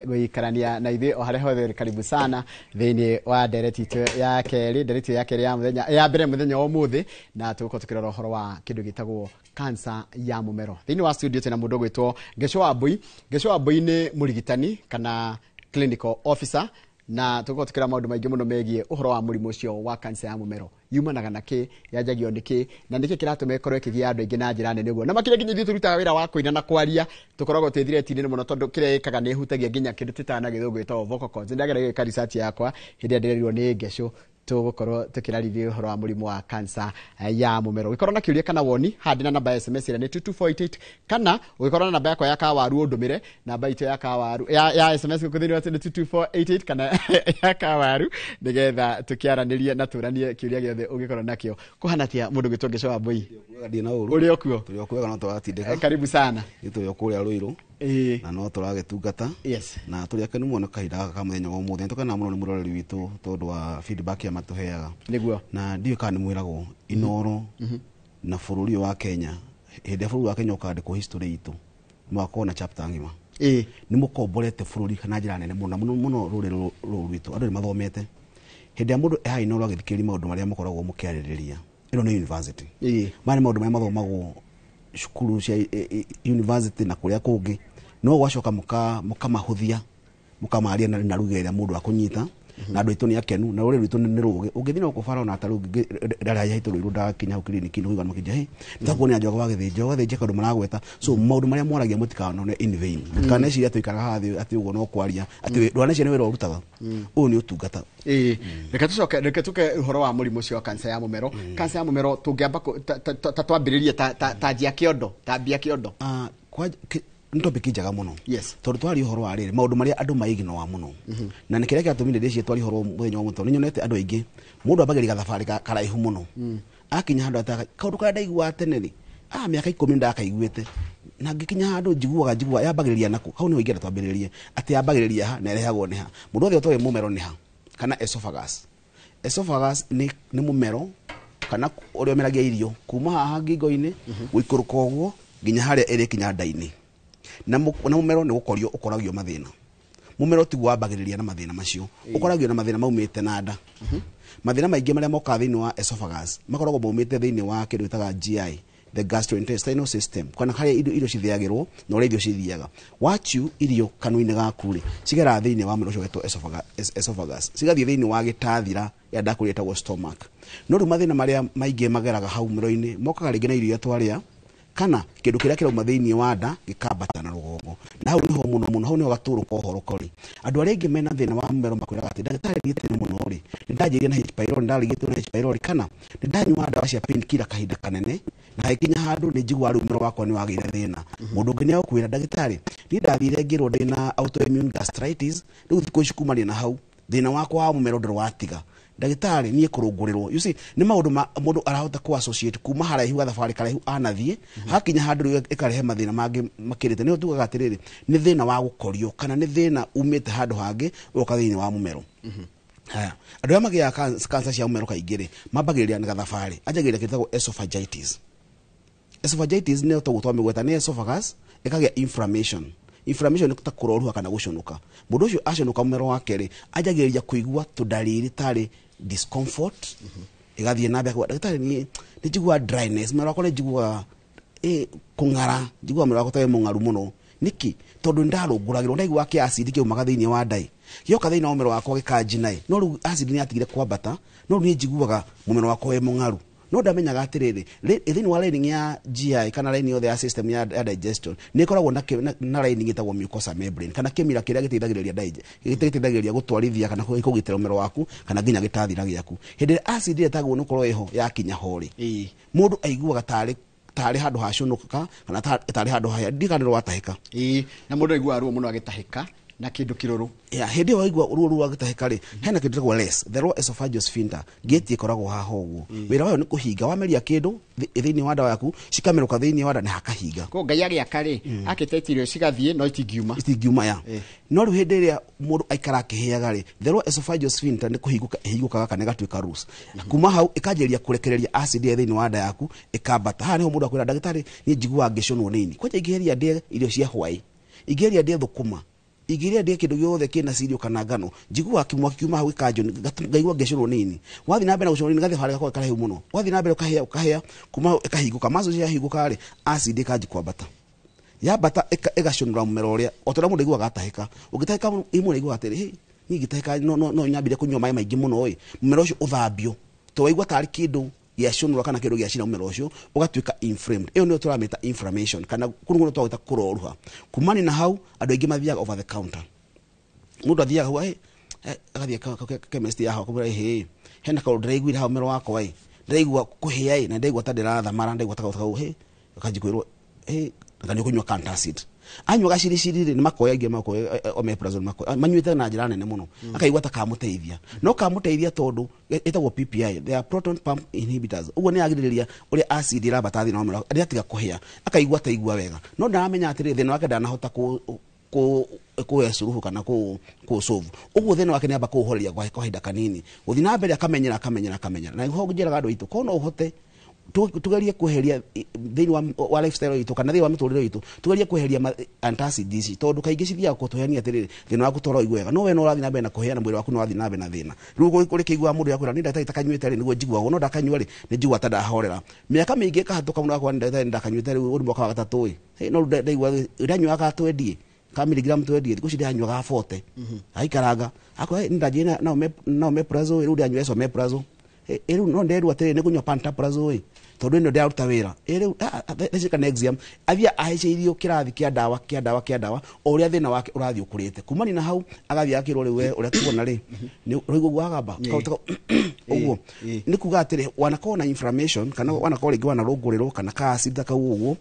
guikarania na ithuĩ o harĩa hothe karibu sana thĩinĩ wa ndereti ya kerĩ ya mũthenya ya mbere mũthenya wa ũmũthĩ na tũgũkorwo tũkĩrora ũhoro wa kĩndũ gĩtagwo cancer ya mũmero. Thĩinĩ wa studio tena mũndũ gwĩtwo Gesho Wambui. Gesho Wambui nĩ mũrigitani kana clinical officer na tũgũkorwo tũkĩra maũndũ maingĩ mũno megiĩ ũhoro wa mũrimũ ũcio wa cancer ya mũmero. Yumanaga na kĩ, yanjagio nĩ kĩ, na nĩkĩ kĩratũma ĩkorwo ĩkĩgia andũ aingĩ na njĩra nene ũguo. Na makĩria nginya ithuĩ tũrutaga wĩra wa kũina na kwaria, tũkoragwo twĩthiretinĩ mũno tondũ kĩrĩa ĩkaga nĩ ĩhutagia nginya kĩndũ tũtaga na gĩthũngũ gĩtagwo vocal cords. Nĩndagerageria gwĩka research yakwa hĩndĩ ĩrĩa ndĩrerirwo nĩ Gesho tũgũkorwo tũkĩrarithia ũhoro wa mũrimũ wa cancer ya mũmero. Ũgĩkorwo na kĩũria kana woni handi na namba ya SMS ĩrĩa nĩ 22488 kana ũgĩkorwo na namba yakwa ya kawaru ũndũmĩre namba itũ ya kawaru ya SMS gũkũthĩni wa 22488 kana ya kawaru nĩgetha tũkĩaranĩrie na tũranie kĩũria gĩothe ũngĩkorwo nakĩo. Kũhana tia mũndũ gwĩtwo Gesho Wambui. Ũrĩ okuo? Tũrĩ okuo na tũratindĩka. Karibu sana. Nĩ kũrĩa Rũirũ. Na no tũragĩtungata. Yes. Na tũrĩ akenu mũno kahinda ka mũthenya wa ũmũthĩ. Tũkena mũno nĩ mũroreri witũ tondũ wa feedback ya matũheaga. Nĩguo. Na ndiũ kana nĩ mwĩragwo Inooro na bũrũri wa Kenya. Hĩndĩ ya bũrũri wa Kenya ũkandĩkwo history itũ. Mwako na chapter ngima. Nĩ mũkomborete bũrũri kana njĩra nene mũno mũno rũrĩrĩ rwitũ. Andũ nĩ mathomete. Hĩndĩ ya mũndũ eha Inooro agĩthikĩrĩria maũndũ marĩa mũkoragwo mũkĩarĩrĩria. Ĩno nĩ university. Mari maũndũ marĩa mathomagwo cukuru cia university na kũrĩa kũngĩ no gwacoka mũkamahũthia mũkamaria na lugha ĩrĩa mũndũ akũnyita na andũ aitũ nĩ akenu na rũrĩrĩ rwitũ nĩ rũgĩ ũngĩthina ũkũbara na atarũ ndarĩa yaitũ rwĩrũ ndakinya hau kiriniki nĩ ũigana makĩnja nitakuona njoga wa gĩthĩnje kaũndũ maragweta so maũndũ marĩa moragia mũtikanone in vain mũtikaneciria tũikaraga hathi atĩ ũguo no kwaria atĩ ndwaneciria nĩ wĩra ũrutaga ũũ nĩ ũtungata. Reke tũke ũhoro wa mũrimũ ũcio wa cancer ya mũmero. Cancer ya mũmero tũngĩamba twambĩrĩrie ta njia kĩondo ta mbia kĩondo nĩ topic njega mũno. Yes. Tondũ twari ũhoro wa rĩrĩ maũndũ marĩa andũ maiginoa mũno na nĩ kĩrĩa kĩatũmire ndĩcie twari ũhoro mũthenya wa mũthenya nĩnyonete andũ aingĩ mũndũ ambagĩria gathabarĩ karaihu mũno akinya handũ ataka kaũndũ karĩa ndaiguaga tene rĩ mĩaka 10 ndakaiguĩte na ngĩkinya handũ njiguaga yambagĩrĩria nako hau nĩho ingĩenda twambĩrĩrie atĩ yambagĩrĩria ha na ĩrehagwo nĩ ha mũndũ othe ũtoĩ mũmero nĩ ha kana esophagus nĩ mũmero kana ũrĩa ũmeragia irio kuma haha ngingo-inĩ gũikũrũka ũguo nginya harĩa ĩrĩ kinya nda-inĩ na mũmero nĩ gũkorio ũkoragio mathĩna. Mũmero ti wambagĩrĩria na mathĩna macio ũkoragio na mathĩna maumĩte na nda. Mathĩna maingĩ marĩa mokaga thĩinĩ wa esophagus makoragwo maumĩte thĩinĩ wa kĩndũ gĩtaga GI, the gastrointestinal system, kana harĩa irio cithĩagĩrwo na ũrĩa irio cithiaga. Wachu irio kanua-inĩ gaku rĩ cigera thĩinĩ wa mũmero ũcio wĩtwo esophagus cigathiĩ thĩinĩ wa gĩtathira ya nda kũrĩa ĩtagwo stomach. No rĩu mathĩna marĩa maingĩ mageraga hau mũmero-inĩ mokaga rĩngĩ na irio iria twarĩa kana kĩndũ kĩrĩa kĩrauma thĩinĩ wa nda gĩkambata na rũgongo na hau niho mũno hau niho gatũrũka ũhoro kori andũ arĩa aingĩ mena thĩna wa mũmero makwĩraga atĩ ndagĩtarĩ nĩtene mũno rĩ nĩndanjĩria na H pylori ndarigĩtwo na H pylori kana nĩndanyua ndawa cia painkiller kahinda kanene na haikinya handũ nĩnjiguaga rĩu mũmero wakwa nĩwagĩire thĩna mũndũ ũngĩ nĩagũkwĩra ndagĩtarĩ niĩ ndathire ngĩrwo ndĩna autoimmune gastritis rĩu thikũ ici kumania na hau thĩna wakwa wa mũmero ndĩrĩ watiga ndagĩtarĩ niĩ kũrũngũrĩrwo you see nĩ maũndũ mũndũ arahota ku associate kuma haraihu gathabarĩ karaihu anathiĩ hakinya handũ rĩu ĩkarehe mathĩna mangĩ makĩrĩte nĩho tugaga atĩrĩrĩ nĩ thĩna wa gũkorio kana nĩ thĩna umĩte handũ hangĩ ũka thĩinĩ wa mũmero. Haya andũ arĩa magĩaga cancer cia mũmero kaingĩ rĩ mambagĩrĩria na gathabarĩ anjagĩrĩria kĩtagwo esophagitis. Esophagitis nĩ ũtagwo twamĩgweta nĩ esophagus ĩkagĩa inflammation nĩ ta kũroruha kana gũconoka mũndũ ũcio aconoka mũmero wake rĩ anjagĩrĩria kũigua tũndariri tarĩ discomfort igathiĩ na mbere ndagĩtarĩ nĩ njiguaga dryness mũmero wakwa nĩ njiguaga kũng'ara njiguaga mũmero wakwa tarĩ mũng'aru mũno nĩkĩ tondũ ndarũngũragĩrwo ndaigua kĩ acid kĩumaga thĩinĩ wa nda gĩoka thĩinĩ wa mũmero wakwa gĩkanjina no rĩu acid nĩ yatigire kwambata no rĩu nĩ njiguaga mũmero wakwa wĩ mũng'aru no ndamenyaga atĩrĩrĩ thĩinĩ wa lining ya GI kana lining yothe ya system ya digestion nĩ ĩkoragwo na lining ĩtagwo mucosa membrane kana kĩmira kĩrĩa gĩteithagĩrĩria gũtwarithia kana kũgitĩra mũmero waku kana nginya gĩtathira gĩaku hĩndĩ ĩrĩa acid ĩtagwo nĩkorwo ĩho yakinya ho rĩ mũndũ aiguaga tarĩ handũ haconoka kana tarĩ handũ haya ndikanĩrwo watahĩka na mũndũ aiguaga ruo mũno agĩtahĩka na kĩndũ kĩrũrũ hĩndĩ ĩyo waigua ruo agĩtahĩka rĩ hena kĩndũ gĩtagwo LES the lower esophageal sphincter gate ĩkoragwo haha ũguo wĩra wayo nĩ kũhinga wameria kĩndũ thĩinĩ wa nda yaku cikamerũka thĩinĩ wa nda nĩ hakahinga ko Ngai agĩaka rĩ akĩte irio cigathiĩ no itingiuma ya no rĩu hĩndĩ ĩrĩa mũndũ aikara akĩhĩaga rĩ the lower esophageal sphincter nĩ kũhingũkaga kana ĩgatuĩka loose kuma hau ĩkanjĩrĩria kũrekereria acid thĩinĩ wa nda yaku ĩkambata haha nĩho mũndũ akwĩra ndagĩtarĩ niĩ njiguaga ngĩconwo nĩ ini kwanja ingĩheria ndĩe irio cia hwaĩ ingĩheria ndĩe thũkũma igiria ndie kindu giothe kina sirio kana ngano njigua kimwa kiuma hau ikanjo ngaigua ngecurwo nini wathi na mbere gucurwo nini gathi harika kwa karahi muno wathi na mbere ukahea kuma ikahinguka mazo cia hinguka ri acid ikanji kwambata ya bata igacunura mumero uria otora mundu igua gatahika ugitahika imwe igua atiri hi ngitahika no nyambire kunywa mai maingi muno oi mumero ucio uthambio to waigua tari kindu ya shunura kana kindu gia cina mumero ucio ugatuika inflamed iyo nio turameta inflammation kana kunguno twagita kuroruha kumani na hau andu aingi mathiaga over the counter mundu athiaga hau agathia chemist ya hau kumira hena kaundu ndiraiguire hau mumero wakwa ndiraigua kuhia na ndiraigua ta ndirathamara ndiraigua ta he akajikwirwo ngani kunywa antacid anywa gaciriciri ni makoya ingi makoya omeprazole makoya manyuite na njira nene muno akaigua ta kamuteithia no kamuteithia tondu etagwo PPI they are proton pump inhibitors ugo ni agiriria uri acid irabata thina omero ari atiga kuhia akaigua ta igua wega no ndaramenya atiri thina wake ndanahota ku esuruhu kana ku solve ugo thina wake ni amba kuhoria kwa kahinda kanini uthi na mbere akamenyera na ho ngijera gado itu kono uhote tugerie kuheria thini wa lifestyle itu kana thini wa miturire itu tugerie kuheria antacid ici tondu kaingi cithia kutuhenia atiriri thina wa gutoro igwega no we no rathi na mbere na kuheana mwiri waku no rathi na mbere na thina riu kuri kigwa mundu yakwira ni ndata itakanyuite ri niguo njigwa no ndakanyua ri ni njigwa ta ndahorera miaka mingi kahatuka mundu wakwa ndata ndakanyuite ri uri mwaka wa gatatu no ndaigwa ndanyua ka 20 ka miligram 20 thiku cidi anywa ga 40 aikaranga akwa ndajina na omeprazole ri ndanyua so omeprazole eru no nderu atire ne kunywa pantaprazole tondu ino ndaruta wira eru theci kana exam avia ahicirio kirathi kia dawa oria thina wake urathi ukurite kumani na hau agathi akirwo ri we uria tuona ri ni rigo gwagamba uguo ni kuga atire wanakona inflammation kana wanakora ingi wana runguriro kana ka acid ka uguo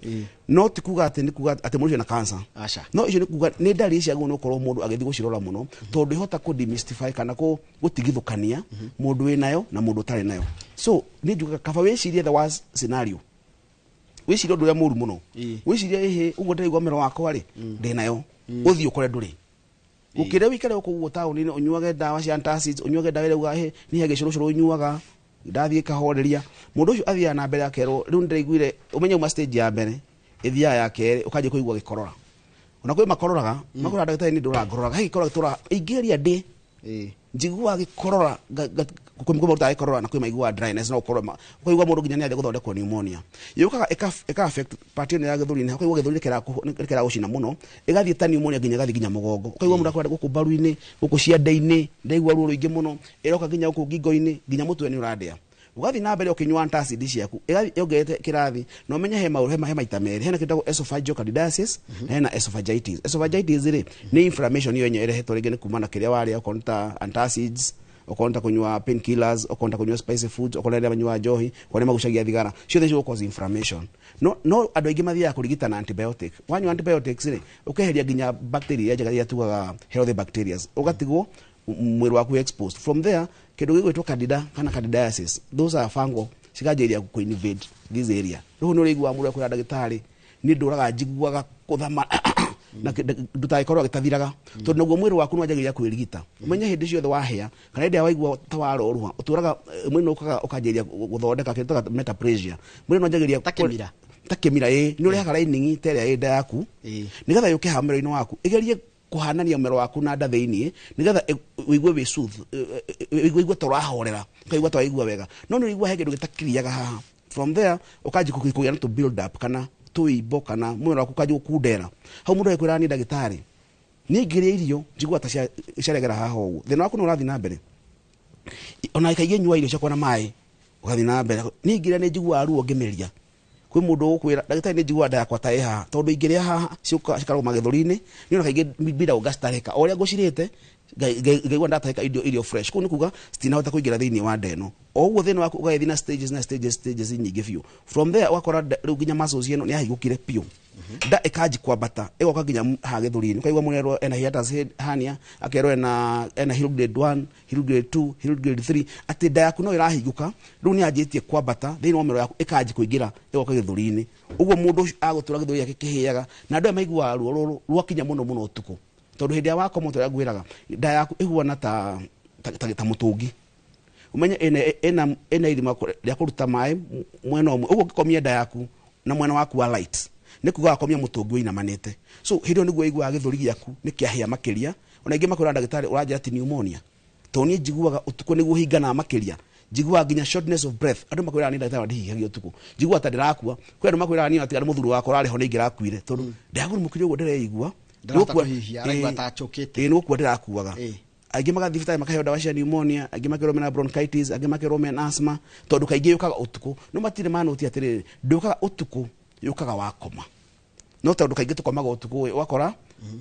no tikuga ati ni kuga ati mundu na cancer no icio ni kuga ni ndari cia guno korwo mundu agithi gucirora muno tondu ihota ku demystify kana ku gutigithukania mundu winayo na mundu tari nayo so ni njuga kaba wecirie the worst scenario wecirie ndu ya muru muno wecirie ugo ndaigwa mero wakwa ri ndinayo uthio kore nduri ukire wikare ukuguo tauni ni unyuage dawa cia antacids unyuage dawa ile ni hege curu unyuaga ndathie kahoreria mundu ucio athia na mbere akerwo riu ndiraiguire umenye uma stage ya mbere ithia ya kere ukaje kuigua gikorora ona kwi makororaga makora ndagitari ni ndurangororaga hei korora tura ingeria ndi njigua gikorora kumikuba utagikorora na kwi maigua dryness no koroma kuigua mundu nginya ni athi guthondekwo pneumonia yukaga eka affect part ya githuri ni kuigua githuri kera gucina muno igathie ta pneumonia nginya gathi nginya mugongo kuigua mundu akwenda guku baru-ini guku ciande-ini ndaigua ruo ruingi muno iroka nginya guku ngingo-ini nginya mutwe ni uradia ugathi na mbere ukinywa antacid ciaku yogete kirathi no menya he mauru he maita meri hena kitagwo esophageal candidiasis na hena esophagitis ri ni inflammation iyo yenye irehetwo ringi ni kumana kiria waria ukonta antacids ukonta kunywa painkillers ukonta kunywa spicy foods ukonta kunywa njohi kone magucagia thigara ciothe cio cause inflammation no andu aingi mathia kurigita na antibiotic wanywa antibiotics ri ukeheria nginya bacteria njega ya tugaga healthy bacteria ugatigwo mwiri waku exposed from there kindu gigwitwo candida kana candidiasis those are fungal cikanjiria ku invade this area riu no rigwa mundu akwira ndagitari ni nduraga njiguaga kuthama na ndutaikorwo gitathiraga tondu naguo mwiri waku nwanjagiria kwirigita umenye hindi ciothe wahea kana hindi waigua ta waroruha uturaga mwiri ukaga ukanjiria guthondeka kindu ta metaplasia mwiri nwanjagiria takimira ni urihaga lining teria ida yaku nigetha yuke hamero-ini waku igerie kuhanania mero waku na nda thiini nigetha uigue we soothe uigue torahorera kaigua twaigua wega no ni uigue hegedo gitakiriaga haha from there ukaji kukuya to build up kana tuibo kana mwero waku kaji kudera hau mundu ekwira ni ndagitari ni ngiria irio njigua ta ciaregera haha uguo thina waku no rathi na mbere ona ikaige nyua irio ciakwa na mai ugathi na mbere ni ngiria ni njigua ruo ngimeria kwi mundu ukwira ndagitari ni njigua nda yakwa ta iha tondu ingiria haha cikarwo magithuri-ini ni ona kaige mbira ugastareka oria ngucirite ngaigua ndatahika irio fresh kuni kuga citinahota kuingira thiini wa ndeno oguo thina waku ugaethi na stages nyingi biu from there wakora riu nginya muscles ino ni ahigukire piu nda ikaji kwambata igoka nginya ha githuri-ini ukaigua munero ena hiatus hernia akerwo ena heel grade 1 heel grade 2 heel grade 3 ati nda yaku no irahiguka riu ni anjitie kwambata thiini wa mero yaku ikaji kuingira igoka githuri-ini uguo mundu agutura githuri yake kihiaga na ndu maigua ruo rwakinya muno utuku tondu hindi ya wako moto ya gwiraga nda yaku iguana ta mutungi umenye ena irima ya kuruta mai mwena umwe uguo gikomia nda yaku na mwena waku wa light nĩ kuga akomia mũtũngi ũinamanĩte. So hĩndĩ ĩyo nĩguo aiguaga gĩthũri gĩaku nĩ kĩahĩa makĩria, ona ingĩ makwĩra ndagĩtarĩ ũranjĩra ati pneumonia, to niĩ njiguaga ũtukũ nĩguo hinganaga makĩria, njiguaga nginya shortness of breath, andũ makwĩraga nĩ ndagĩtarĩ ndihihagia ũtukũ, njiguaga ta ndĩrakua, kwĩ andũ makwĩraga niĩ atiga nĩ mũthuri wakwa ũrarĩ ho nĩ ingĩrakuire, tondũ ndagũrũmũkire ũguo ndĩreigua, nĩ gũkua ndĩrakuaga. Aingĩ magathiĩ thibitarĩ makaheo ndawa cia pneumonia, aingĩ makerwo mena bronchitis, angĩ makerwo mena asthma, tondũ kaingĩ yũkaga ũtukũ. No matirĩ manũti atĩrĩrĩ, ndũkaga ũtukũ, yũkaga wakoma. No tondũ kaingĩ tũkomaga ũtukũ, wakora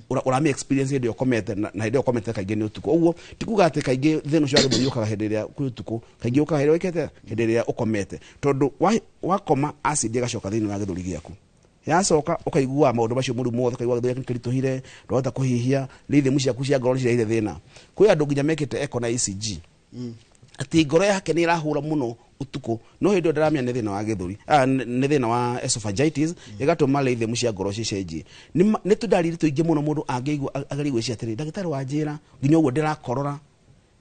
ũrami experience hĩndĩ ĩyo ũkomete, na hĩndĩ ĩyo ũkomete kaingĩ nĩ ũtukũ. Ũguo ti kuga atĩ kaingĩ thĩna ũcio wa gĩthũri yũkaga hĩndĩ ĩrĩa kwĩ ũtukũ, kaingĩ yũkaga hĩndĩ ĩrĩa hĩndĩ ĩrĩa ũkomete, tondũ wakoma acid ĩgacoka thĩinĩ wa gĩthũri gĩaku. Yacoka ũkaigua maũndũ macio mũrimũ wothe, ũkaigua gĩthũri gĩaku kĩritũhire, ndũhota kũhihia, rhythm ciaku cia ngoro cirahire thĩna. Kwĩ andũ nginya mekĩte echo na ECG, ati ngoro yake nĩ ĩrahũra mũno ũtukũ, no hĩndĩ ĩyo ndaramenya nĩ thĩna wa gĩthũri, nĩ thĩna wa esophagitis, ĩgatũma rhythm cia ngoro cicenjie. Nĩ tũndariri tũingĩ mũno mũndũ angĩigua agarigwĩcia atĩrĩrĩ, ndagĩtarĩ wanjĩra nginya ũguo ndĩrakorora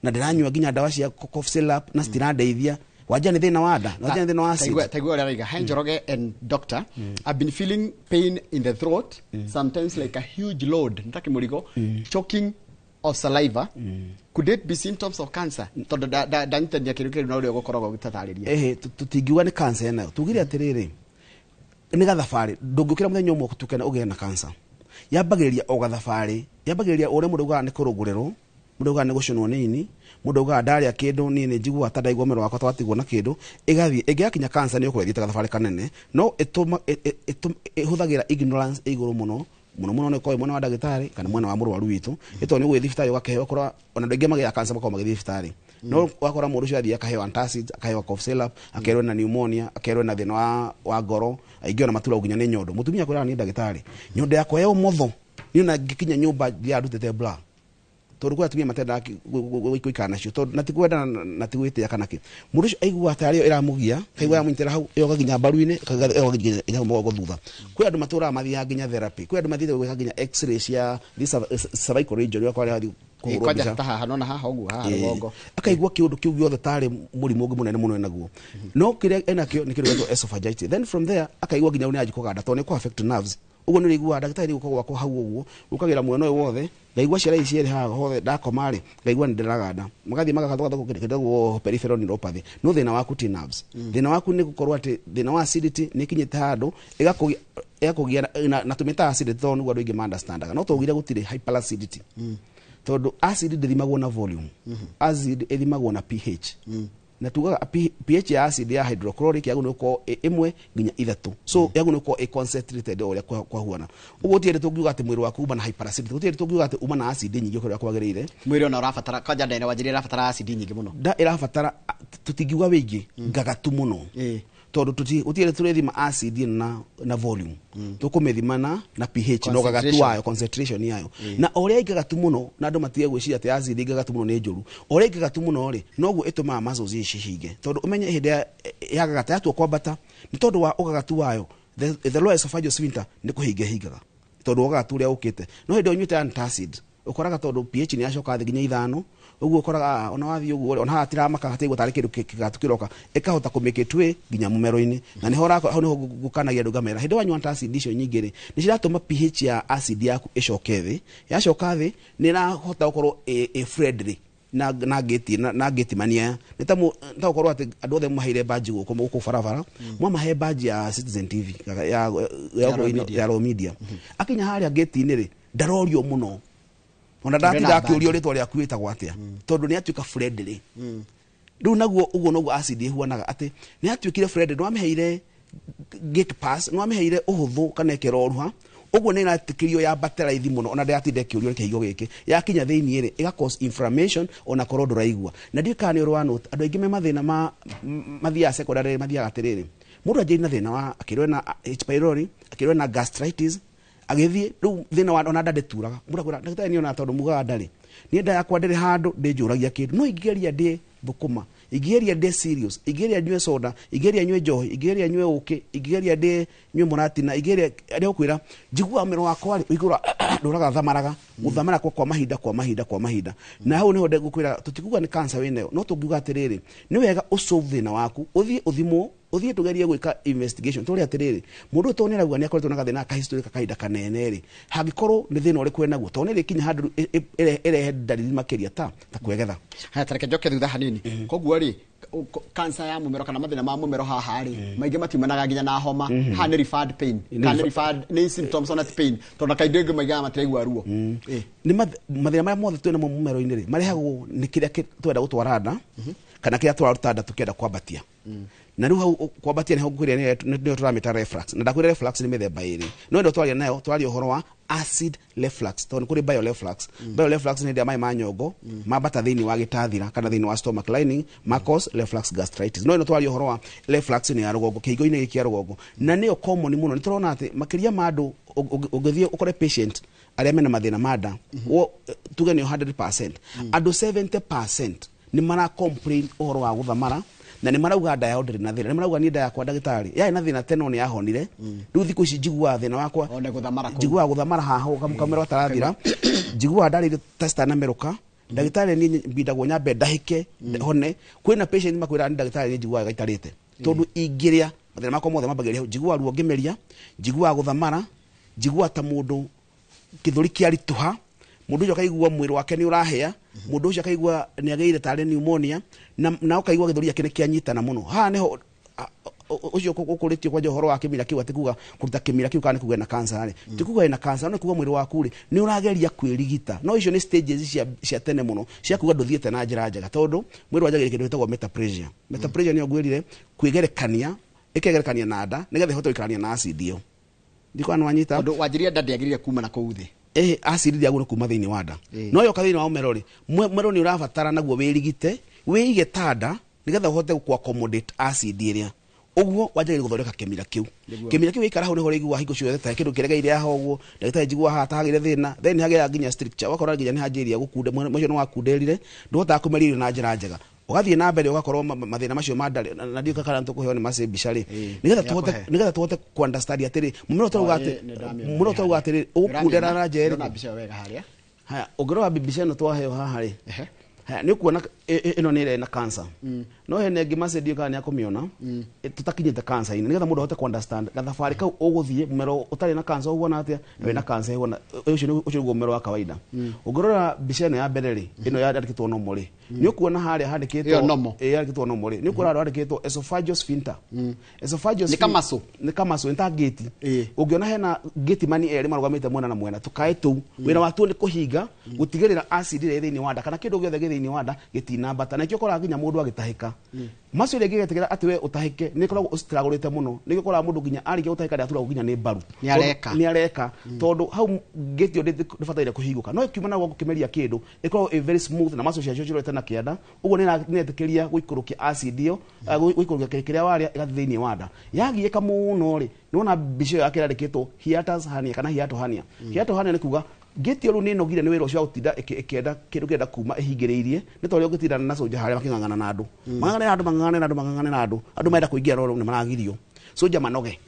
na ndĩranyua nginya ndawa cia cough syrup na citinandeithia, wanja nĩ thĩna wa nda, wanja nĩ thĩna wa acid. Taigua ũrĩa araiga, hi Njoroge and doctor, I've been feeling pain in the throat, sometimes like a huge load, nitaki mũrigo, choking of saliva. Could it be symptoms of cancer? Tondũ ndanyitania kĩrĩa kĩrĩ na ũrĩa ũgũkoragwo ũgĩtatarĩria. Tũtingiuga nĩ cancer nayo, tugire atĩrĩrĩ, nĩ gathabarĩ, ndũngĩũkĩra mũthenya ũmwe ũtukana ũgĩe na cancer. Yambagĩrĩria o gathabarĩ, yambagĩrĩria ũrĩa mũndũ augaga nĩ kũrũngũrĩrwo, mũndũ augaga nĩ gũcinwo nĩ ini, mũndũ augaga ndarĩa kĩndũ niĩ nĩ njiguaga ta ndaigua mwĩrĩ wakwa twatigwo na kĩndũ, ĩgathiĩ ĩngĩakinya cancer nĩ ũkorwo ĩthiĩte gathabarĩ kanene, no ĩhũthagĩra ignorance igũrũ mũno nĩ koe mwena wa ndagĩtarĩ kana mwena wa mũrwaru witũ, ĩtondũ nĩ gũthiĩ thibitarĩ ũgakĩheo, ũkorwo ona andũ aingĩ magĩa cancer makorwo magĩthiĩ thibitarĩ, no wakora mũndũ ũcio athiĩ akaheo antacid, akaheo cough syrup, akerwo na pneumonia, akerwo na thĩna wa ngoro, aingĩ ona matura nginya nĩ nyondo. Mũtumia akwĩraga nĩ ndagĩtarĩ, nyondo yakwa ya ũmotho niĩ ona ngĩkinya nyũmba ndĩarutĩte bra, tondũ kwa atumia matendaga gũikara nacio, tondũ na tikwenda na tigwĩtĩa kana kĩ. Mũndũ ũcio aigua ta arĩ ĩramũgia, kaigua yamũnyitĩra hau ĩyoga mbaru-inĩ, ĩyoga mũgongo thutha. Kwĩ andũ matũraga mathiaga nginya therapy, kwĩ andũ mathiĩte gwĩka nginya x-ray cia cervical region ĩrĩa kwa arĩa kũhũrwo mbica ta haha nona haha ũguo haha rũgongo, akaigua kĩũndũ kĩu gĩothe tarĩ mũrimũ ũngĩ mũnene mũno enaguo, no kĩrĩa enakĩo nĩ kĩndũ gĩtwo esophagitis. Then from there akaigua nginya nĩ anjĩ kũganda, tondũ nĩ kũ affect nerves. Uguo nĩ ũrĩiguaga ndagĩtarĩ gũkũ gwakwa hau ũguo, ũkagĩra mwena ũyũ wothe, ngaigua ciara ici cierĩ haha hothe ndakoma-rĩ, ngaigua nĩ ndĩraganda, magathiĩ magagathogatho kĩndagwo peripheral neuropathy. No thĩna waku ti nerves, thĩna waku nĩ gũkorwo atĩ thĩna wa acidity nĩ kinyĩte handũ ĩgakũgia na tũmĩta acidity, tondũ nĩguo andũ aingĩ ma-understandaga, no tũgire gũtirĩ hyperacidity, tondũ acid ndĩthimagwo na volume, acid ĩthimagwo na pH. Na tugaga pH ya acid ya hydrochloric yagwo nĩuko 1 nginya 3, so yagwo nĩuko concentrated ũrĩa kwa huana. Ũguo tiende tũngiuga atĩ mwĩrĩ waku uma na hyperacidity, gũtiende tũngiuga atĩ uma na acid nyingĩ ũrĩa kwagĩrĩire. Mwĩrĩ ona ũrabatara kwanja ndene wanjĩrĩ ĩrabatara acid nyingĩ mũno, nda ĩrabatara tũtingiuga wĩingĩ ngagatu mũno, tondũ tũtiende tũrĩthima acid na volume, tũkũmĩthima na pH na ũgagatu wayo, concentration yayo. Na ũrĩa ingagatu mũno, na andũ matige gwĩciria atĩ acid ingagatu mũno nĩ njũru, ũrĩa ingagatu mũno-rĩ noguo ĩtũmaga muscles ici tondũ ũmenye hĩndĩ ya gagata yatua kwambata nĩ tondũ wa ũgagatu wayo, the lower esophageal sphincter nĩ kũhingaga, tondũ ũgagatu ũrĩa ũkĩte. No hĩndĩ ũnyuĩte antacid ũkoraga tondũ pH nĩ yacoka thĩ nginya 5, ũguo ũkoraga ona wathiĩ ũguo ona haha tiramaka hatigwo tarĩ kĩndũ kĩgatu kĩroka, ĩkahota kũmĩkĩtwĩ nginya mũmero-inĩ, na hau niho gũkanagia andũ ngamera. Hĩndĩ wanyua antacid icio nyingĩ-rĩ nĩ ciratũma pH ya acid yaku ĩcoke thĩ, yacoka thĩ nĩ ĩrahota gũkorwo friendly na ngĩtimania. Nĩ ta gũkorwo atĩ andũ othe maheire badge gũkũ barabara, mwamahe badge ya Citizen TV ya Raw Media, akinya harĩa gate-inĩ-rĩ ndarorio mũno, ona ndatinda akĩũrio rĩtwa rĩaku wĩtagwo atĩa, tondũ nĩ atuĩka friendly. Rĩu naguo ũguo noguo acid ĩhuanaga, atĩ nĩ atuĩkire friendly, nĩ wamĩheire gate pass, nĩ wamĩheire ũhũthũ kana ĩkeroruha, ũguo nĩ ĩratĩkĩrio ya bateraithi mũno, ona ndĩratinda ĩkĩũrio kĩhigo gĩkĩ, yakinya thĩiniĩ-rĩ ĩga cause inflammation ona korwo ndũraigua. Na ndiũĩ kana nĩ ũrĩ wa note andũ aingĩ me mathĩna mathiaga secondary mathiaga atĩrĩrĩ, mũndũ anjĩrĩ na thĩna wa akĩrwo na H pylori, akĩrwo na gastritis, agĩthiĩ rĩu thĩna wa ona nda ndĩturaga, mũndũ akwĩra ndagĩtarĩ niĩ ona tondũ mugaga ndarĩ, niĩ nda yakwa ndĩrĩ handũ ndĩnjũragia kĩndũ, no ingĩgeria ndĩ thũkũma, ingĩgeria ndĩ cereals, ingĩgeria nyue soda, ingĩgeria nyue njohi, ingĩgeria nyue ũkĩ, ingĩgeria ndĩ nyue mũratina, ingĩgeria ndĩ ũkwĩra njiguaga mwĩrĩ wakwa ũigũra ndũraga thamaraga, gũthamara kwa mahinda. Na hau niho ndĩgũkwĩra tũtikuga nĩ cancer wĩnayo, no tũngiuga atĩrĩrĩ nĩ wega ũsolve thĩna waku, ũthiĩ ũthimwo uthie tugerie gwika investigation tuli atiriri mundu tonera uga ni akoretwo na gathina ka history ka kaida kaneneri hangikorwo ni thina uri kwenaguo tonera ikinya handu ere dalili makeria ta kwegetha haya tareke njoke thutha hanini koguo ri cancer ya mumero kana mathina ma mumero haha ri maingi matiumanaga nginya na homa ha ni referred pain kana referred ni symptoms on pain tonda kaidenge maiga matiraigua ruo ni mathina maya mothe twina mo mumero ini ri marehagwo ni kiria twenda gutwarana kana kiria twarutada tukienda kwambatia na riu kwambatia niho ngwiria ni turamita reflux na ndakwira reflux ni mithemba iri no ndo twaria nayo twaria uhoro wa acid reflux tondu kuri bioreflux bioreflux ni ndia mai ma nyongo mambata thini wa gitathira kana thini wa stomach lining cause reflux gastritis no ndo twaria uhoro wa reflux ni ya rugongo kiigo-ini giki ya rugongo na niyo common muno ni turona ati makiria ma andu ugithie ukore patient aria mena mathina mada tuge ni 100% andu 70% ni mara complain uhoro wa guthamara na ni marauga nda yao ndiri na thina ni marauga ni nda yakwa ndagitari ya ina thina teno ni yahonire riu thiku ici njigua thina wakwa one guthamara njigua guthamara haha kamera tarathira njigua ndari testa na meruka ndagitari ni mbindagwo nyambe ndahike hone kwina patient makwira ni ndagitari ni njigua gaitarite tondu ingiria mathina makwa mothe mambagiria njigua ruo ngimeria njigua guthamara njigua ta mundu kithuri kiarituha mundu ucio kaigua mwiri wake ni urahia mundu ucio kaigua ni ageire tare pneumonia na ukaigua githuri yake ni kianyitana muno ha neho ucio ukuritio kwa johoro wa kimira kiu atikuga kuruta kimira kiu kana kuga na cancer ri tikuga ina cancer no kuga mwiri waku ri ni urageria kwirigita no icio ni stages cia tene muno cia kuga nduthiete na njira njega tondu mwiri wajagira kindu gitagwo metaplasia ni ogwirire kwigerekania ikegerekania na nda nigetha hoto ikarania na acid iyo ndiko no anyita tondu wajiria nda ndiagirire kuma na kuuthi acid ya gure kuma thiini wa nda no yo kathini wa umero ri mwero ni urabatara naguo wirigite wiige tada nigetha uhote ku accommodate acid iria uguo wajagira guthoreka kimira kiu ikara hau ni hore igua hingo ciothe ta kindu kiregeire aho uguo ndagitari jigua hata hagire thina then hagera nginya structure wakora nginya ni hanjiria gukunde mwisho no wakunderire nduhota kumeririra na njira njega ugathie na mbere ugakorwo mathina macio mandari na ndio kakara ntukuheo ni macebicari nigetha tuhote ku understand atiri mumero twaga atiri ukundera na njeri na bica wega haria haya ugirwa bibica no twaheo haha ri haya ni kuona ino ni ire na cancer no hene ngi macedio kana ni akumiona tutakinyite cancer ine nigetha mundu ahote ku understand gathabari kau uguthie mumero utari na cancer uguona atia na wina cancer uguona ucio mumero wa kawaida ugirora bica ino ya mbere ri ino yandikitwo no muri ni kuona haria handikitwo yandikitwo no muri ni kuona handikitwo esophageal sphincter esophageal ni kamaso nta gate ungiona hena gate mani eri marugamite mwena na mwena tukae tu wina watu ni kuhinga gutigirira acid ire thiini wa nda kana kindu giothe thiini wa nda gitina bata na kio kora nginya mundu agitahika macio ile gigetekera ati we utahike ni koragwo ustragurite muno ni gikora mundu nginya arike utahika ndatura nginya ni baru ni areka tondu hau gate ode ndifataire kuhinguka no kiumana gwa kukimeria kindu ikoragwo a very smooth na macio cio cirete na kianda uguo ni netekeria guikurukia acid iyo guikurukia kiria waria igathini wa nda yagieka muno ri nona bicio yake yarikitwo hiatus hernia kana hiatus hernia hiatus hernia ni kuga geti ru ni nogire ni wira ucio utinda ikenda kindu kienda kuma ihingiriirie ni tore ugitinda na soja haria makingangana na andu mangangane na andu maenda kuingia ro ni maragirio soja manoge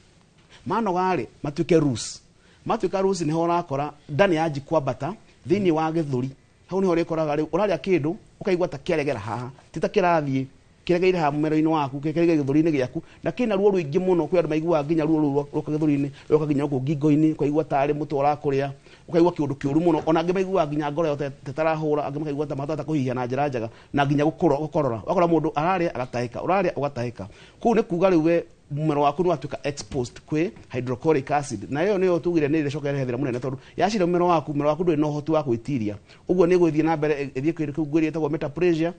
manogare matuike rules matuika rules ni hora akora ndani yaji kwambata thini wa githuri hau ni hore koraga ri uraria kindu ukaigwa ta kiaregera haha titakirathie kiregeire ha mumero-ini waku kiregeire githuri-ini giaku na kina ruo ruingi muno kwi andu maigua nginya ruo ruka githuri-ini ruka nginya ku ngingo-ini ukaigua tari mutu urakuria ukaigua kiundu kiuru muno ona angi maigua nginya ngoro yote tetarahura angi makaigua ta matata kuhihia na njira njega na nginya gukorora wakora mundu araria agatahika uraria ugatahika ku ni kuga riwe mumero waku ni watuika exposed kwi hydrochloric acid na yo niyo tugire ni icoka rehethira munene tondu yacira mumero waku nduri no hoti wa gwitiria uguo ni gwithie na mbere ithie kwirigwo tagwo metaplasia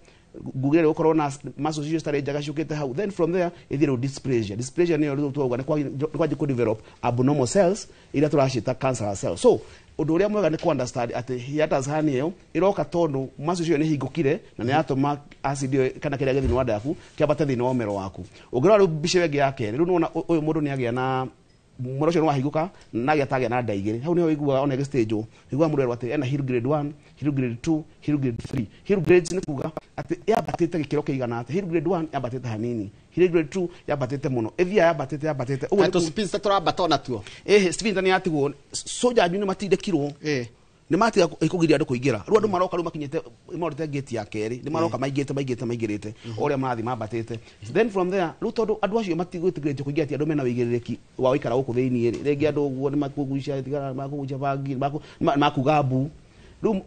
gugire gukorwo na muscles cio stare jaga ciukite hau then from there ithire dysplasia ni yo tuoga ni kwaje ku develop abnormal cells ira turashita cancer cells so undu uria mwega ni ku understand ati hiatus hernia iyo iroka tondu muscles cio ni hingukire na ni atoma acid kana kiria githini wa nda yaku kiabata thini wa umero waku ungirwa ru bice wengi yake riu nona uyu mundu ni agia na mwero cio no wahinguka na giatagia na nda igiri hau niho igua ona stage igua mundu ati ena hill grade 1 hill grade 2 hill grade 3 hill grades ni kuga ati yabatite gikiro kiigana ati hill grade 1 yabatite hanini hill grade 2 yabatite muno ethia yabatite uguo to spinster turabata ona tuo spinster ni atigwo soja ajuni matindekirwo nĩ matiga ikugiria andũ kũingĩra rĩu andũ maroka rĩu makinyĩte marorete gate ya kerĩ nĩ maroka maingĩrĩte ũrĩa marathi mambatĩte then from there rĩu tondũ andũ acio matigwĩtĩkĩrĩtio kũingĩra ti andũ mena wĩigĩrĩrĩki wa gũikara gũkũ thĩinĩ rĩngĩ andũ ũguo nĩ makũgucia thigara makũgucia bangi makuga mbu rĩu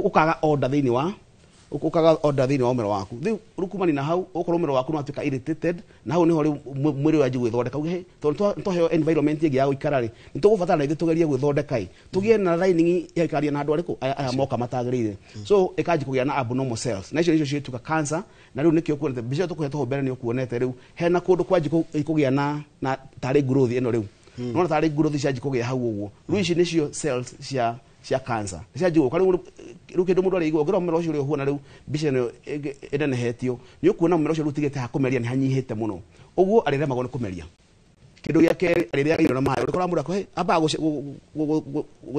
ũkaga order thĩinĩ wa ũmero waku rĩu kumani na hau ũkorwo ũmero waku nĩwatuĩka irritated na hau nĩho rĩu mwĩrĩ wanjie gwĩthondeka uge tondũ nĩtwaheo environment ĩngĩ ya gũikara rĩ nĩtũgũbatara na ithuĩ tũgerie gwĩthondeka tũgĩe na lining ya ikaria na andũ arĩkũ aya moka matagĩrĩire so ĩkanjia kũgĩa na abnormal cells na icio nĩcio ciĩtuka cancer na rĩu nĩkĩo kuonete mbica tũkũhetwo hau mbere nĩũkuonete rĩu hena kũndũ kwanjia kũgĩa na tarĩ growth ĩno rĩu nona tarĩ growth cianjia kũgĩa hau ũguo rĩu ici nĩcio cells cia cancer cianjia gũka rĩu kĩndũ mũndũ arĩigua ũngĩrora mũmero ũcio ũrĩa ũhuana rĩu mbica ĩno ĩnenehetio nĩũkuona mũmero ũcio rĩu tigĩte ha kũmeria nĩ hanyihĩte mũno ũguo arĩremagwo nĩ kũmeria kĩndũ gĩa kerĩ arĩrĩaga irio na maĩ ũrĩkora mũndũ akũhe ambaga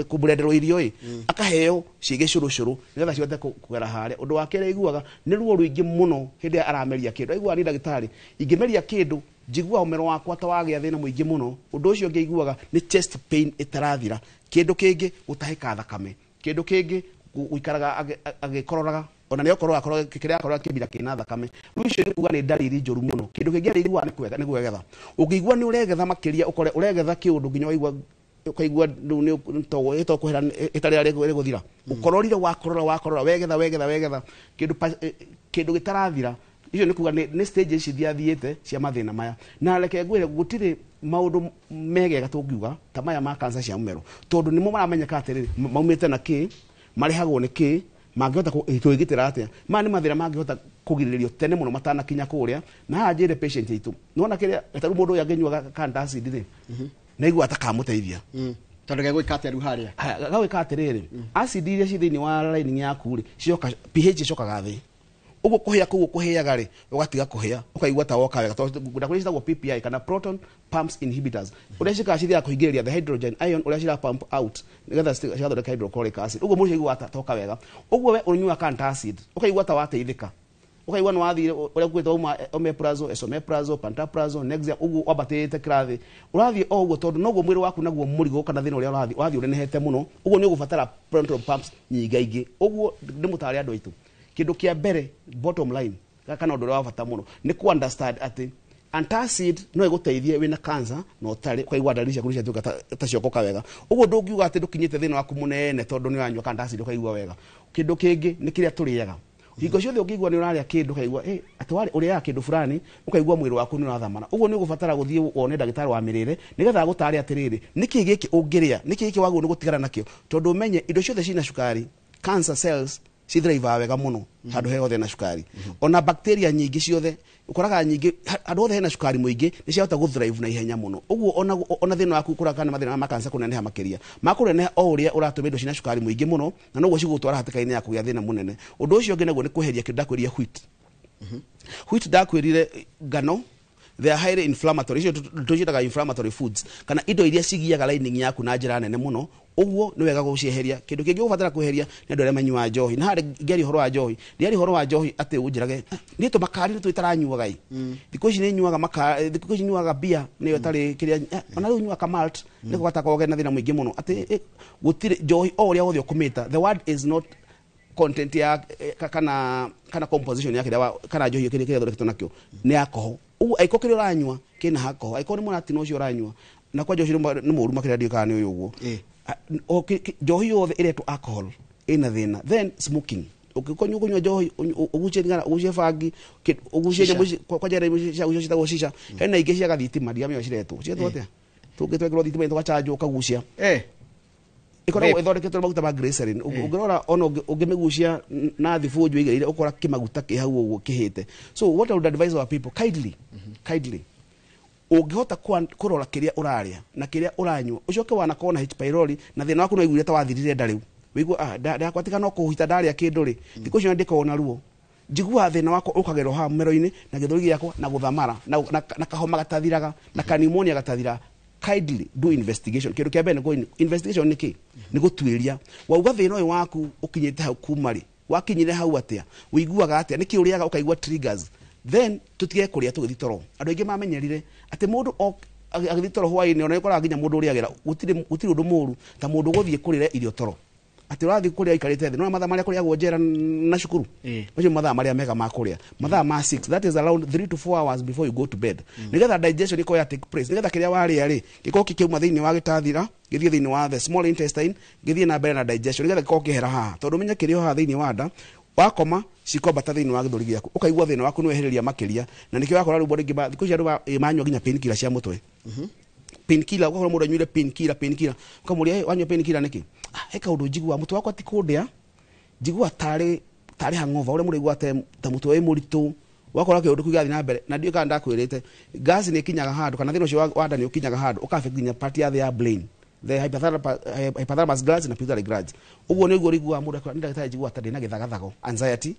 kũbrenderwo irio akaheo ciĩge cũrũcũrũ nĩgetha cihote kũgera harĩa ũndũ wa kerĩ aiguaga nĩ ruo rũingĩ mũno hĩndĩ ĩrĩa arameria kĩndũ aiguaga nĩ ndagĩtarĩ ingĩmeria kĩndũ njiguaga ũmero wakwa ta wagĩa thĩna mũingĩ mũno ũndũ ũcio ũngĩ aiguaga nĩ chest pain ĩtarathira kĩndũ kĩngĩ gũtahĩka thakame kĩndũ kĩngĩ gũikaraga agĩkororaga ona nĩ okorwo akorwo kĩrĩa akorwo kĩbira kĩna thakame rĩu icio nĩ kuga nĩ ndariri njũru mũno kĩndũ kĩngĩ arĩiguaga nĩ kwĩgetha ũngĩigua nĩ ũregetha makĩria ũregetha kĩũndũ nginya ũkaigua rĩu ĩtokũhera ĩtarĩ rĩgũthira ũkororire wakorora wegetha kĩndũ gĩtarathira icio nĩ kuga nĩ stage ici thiathiĩte cia mathĩna maya na reke ngwĩre gũtirĩ maũndũ megega tũngiuga ta maya ma cancer cia mũmero tondũ nĩmo maramenyeka atĩrĩrĩ maumĩte na kĩ marehagwo nĩ kĩ mangĩhota kwĩgitĩra atĩa maya nĩ mathĩna mangĩhota kũgirĩrĩrio tene mũno matanakinya kũrĩa na haha njĩre patient aitũ nĩwona kĩrĩa tarĩu mũndũ ũyũ angĩnyua antacid rĩ na igua atakamũteithia tondũ gegwĩka atĩa rĩu harĩa gagwĩka atĩrĩrĩ acid iria ci thĩinĩ wa lining yaku rĩ pH icokaga thĩ ũguo kũhĩa kũu kũhĩaga rĩ ũgatiga kũhĩa ũkaigua ta woka wega tondũ ndakũrĩ citagwo PPI kana proton pumps inhibitors ũrĩa cikaga cithiaga kũingĩrĩria the hydrogen ion ũrĩa cira pump out nĩgetha cigathondeka hydrochloric acid ũguo mũndũ aigua toka wega ũguo we ũnyuaga antacid ũkaigua ta wateithĩka ũkaigua nĩ wathire ũrĩa kwĩtwo uma omeprazole esomeprazole pantoprazole nexia ũguo wambatĩte kĩrathi ũrathiĩ o ũguo tondũ noguo mwĩrĩ waku naguo mũrigo kana thĩna ũrĩa ũrathiĩ ũnenehete mũno ũguo nĩ ũgũbatara proton pumps nyingaingĩ ũguo nĩ mũtaarĩ andũ aitũ kĩndũ kĩa mbere bottom line kana ũndũ ũrĩa wa bata mũno nĩ ku understand atĩ antacid no ĩgũteithie wĩna cancer na ũtarĩ ũkaigua ndariri ciaku nĩciatuĩka ta ciokoka wega ũguo ndũngiuga atĩ ndũkinyĩte thĩna waku mũnene tondũ nĩ ũranyua antacid ũkaigua wega kĩndũ kĩngĩ nĩ kĩrĩa tũrĩaga hingo ciothe ũngĩigua nĩ ũrarĩa kĩndũ ũkaigua atĩ ũrĩaga kĩndũ fulani ũkaigua mwĩrĩ waku nĩ ũrathamana ũguo nĩ ũgũbatara gũthiĩ wone ndagĩtarĩ wa mĩrĩre nĩgetha agũtaare atĩrĩrĩ nĩkĩ gĩkĩ ũngĩrĩa nĩkĩ gĩkĩ wagwo nĩ gũtigana nakĩo tondũ ũmenye indo ciothe cina cukari cancer cells cithrive wega mũno handũ hehothe na cukari ona bacteria nyingĩ ciothe ũkoraga nyingĩ handũ hothe hena cukari mũingĩ nĩ ciahota gũthrive na ihenya mũno ũguo ona thĩna waku ũkoraga nĩ mathĩna ma cancer kũneneha makĩria makũneneha o ũrĩa ũratũmĩra indo cina cukari mũingĩ mũno na noguo cigũtwara hatĩka-inĩ ya kũgĩa thĩna mũnene ũndũ ũcio ũngĩ naguo nĩ kweheria kĩndũ ndakwĩria wheat ndakwĩrire ngano they are highly inflammatory icio tũciĩtaga inflammatory foods kana indo iria cigiaga lining yaku na njĩra nene mũno ũguo nĩ wega gũcieheria kĩndũ kĩngĩ ũgũbatara kweheria nĩ andũ arĩa manyuaga njohi na harĩ ngĩaria ũhoro wa njohi ndiaria ũhoro wa njohi atĩ ũnjĩrage nĩ tũmakari nĩ tũtaranyuaga thikũ ici nĩ nyuaga makari thikũ ici nyuaga bia nĩyo tarĩ kĩrĩa ona rĩu nyuaga malt nĩ kũgata kogĩa na thĩna mũingĩ mũno atĩ gũtirĩ njohi o ũrĩa wothe ũkũmĩta the word is not content ya kana composition ya kĩrĩa kana njohi kĩrĩa thondeketwo nakĩo nĩ alcohol ũguo aiko kĩrĩa ũranyua kĩna alcohol aiko nĩ mũrati ũcio ũranyua na kwa njohi nĩ mũru makĩria ndĩkaga nĩ ũyũ ũguo njohi yothe ĩretwo alcohol ĩna thĩna then smoking ũngĩkonywa kũnyua njohi ũgucie bangi ũgucie nyamũ kwa njĩra imwe cia gucio citagwo cica hena ingĩ cia gathitima ndiamenya ciretwo atĩa tũngĩtwekĩrwo thitima tũgachanjwo ũkagucia ikoragwo ithondeketwo na maguta ma glycerin ũngĩrora ona ũngĩmĩgucia na thibũnjũ igĩrĩire ũkora kĩmaguta kĩ hau ũguo kĩhĩte so what I would advise our people kindly ũngĩhota kũrora kĩrĩa ũrarĩa na kĩrĩa ũranyua ũcoke wanakona H pylori na thĩna waku no wĩiguire ta wathirire nda rĩu wĩigua ndakwatika no kũhita ndarĩa kĩndũ rĩ thikũ icio ndĩkona ruo njiguaga thĩna wakwa ũkagerwo ha mũmero-inĩ na gĩthũri gĩakwa na gũthamara na kahoma gatathiraga na pneumonia gatathira kindly do investigation kĩndũ kĩa mbere nĩ investigation nĩ kĩ nĩ gũtuĩria wauga thĩna ũyũ waku ũkinyĩte hau kuma rĩ wakinyire hau atĩa wĩiguaga atĩa nĩkĩ ũrĩaga ũkaigua triggers then tutige kũrĩa tũgĩthi toro andũ aingĩ mamenyerire atĩ mũndũ agĩthi toro hwaĩ-inĩ ona ĩkoraga nginya mũndũ ũrĩagĩra gũtirĩ ũndũ mũru ta mũndũ gũthiĩ kũrĩra irio toro ati urathi kuria ikarite thi no mathaa maria kuria gwonjera na cukuru macio mathaa maria mega ma kuria mathaa ma 6 that is around 3 to 4 hours before you go to bed nigetha digestion iko ya take place nigetha kiria waria ri giko kikiuma thiini wa gitathira githie thiini wa the small intestine githie na mbere na digestion nigetha giko kihera haha tondu menye kirio haha thiini wa nda wakoma cikomba thiini wa githuri giaku ukaigua thiini waku nwehereria makiria na nikio wakora rubo ringi thiku cia ruba manywa ginya painkiller cia mutwe painkiller ukakora mundu anyuire painkiller ukamuria wanywa painkiller niki heka undu njigua mutwe wakwa ti kundia njigua tari hangover ule murigwa ta mutwe muritu wakora ke undu kugathi na mbere na ndio kana ndakwirite gas ni kinyaga handu kana thino cio wanda ni ukinyaga handu ukaffect ginya part ya the brain the hypothalamus glands na pituitary glands uguo ni rigwa mundu akora ndagitari njigua ta ndina githagathago anxiety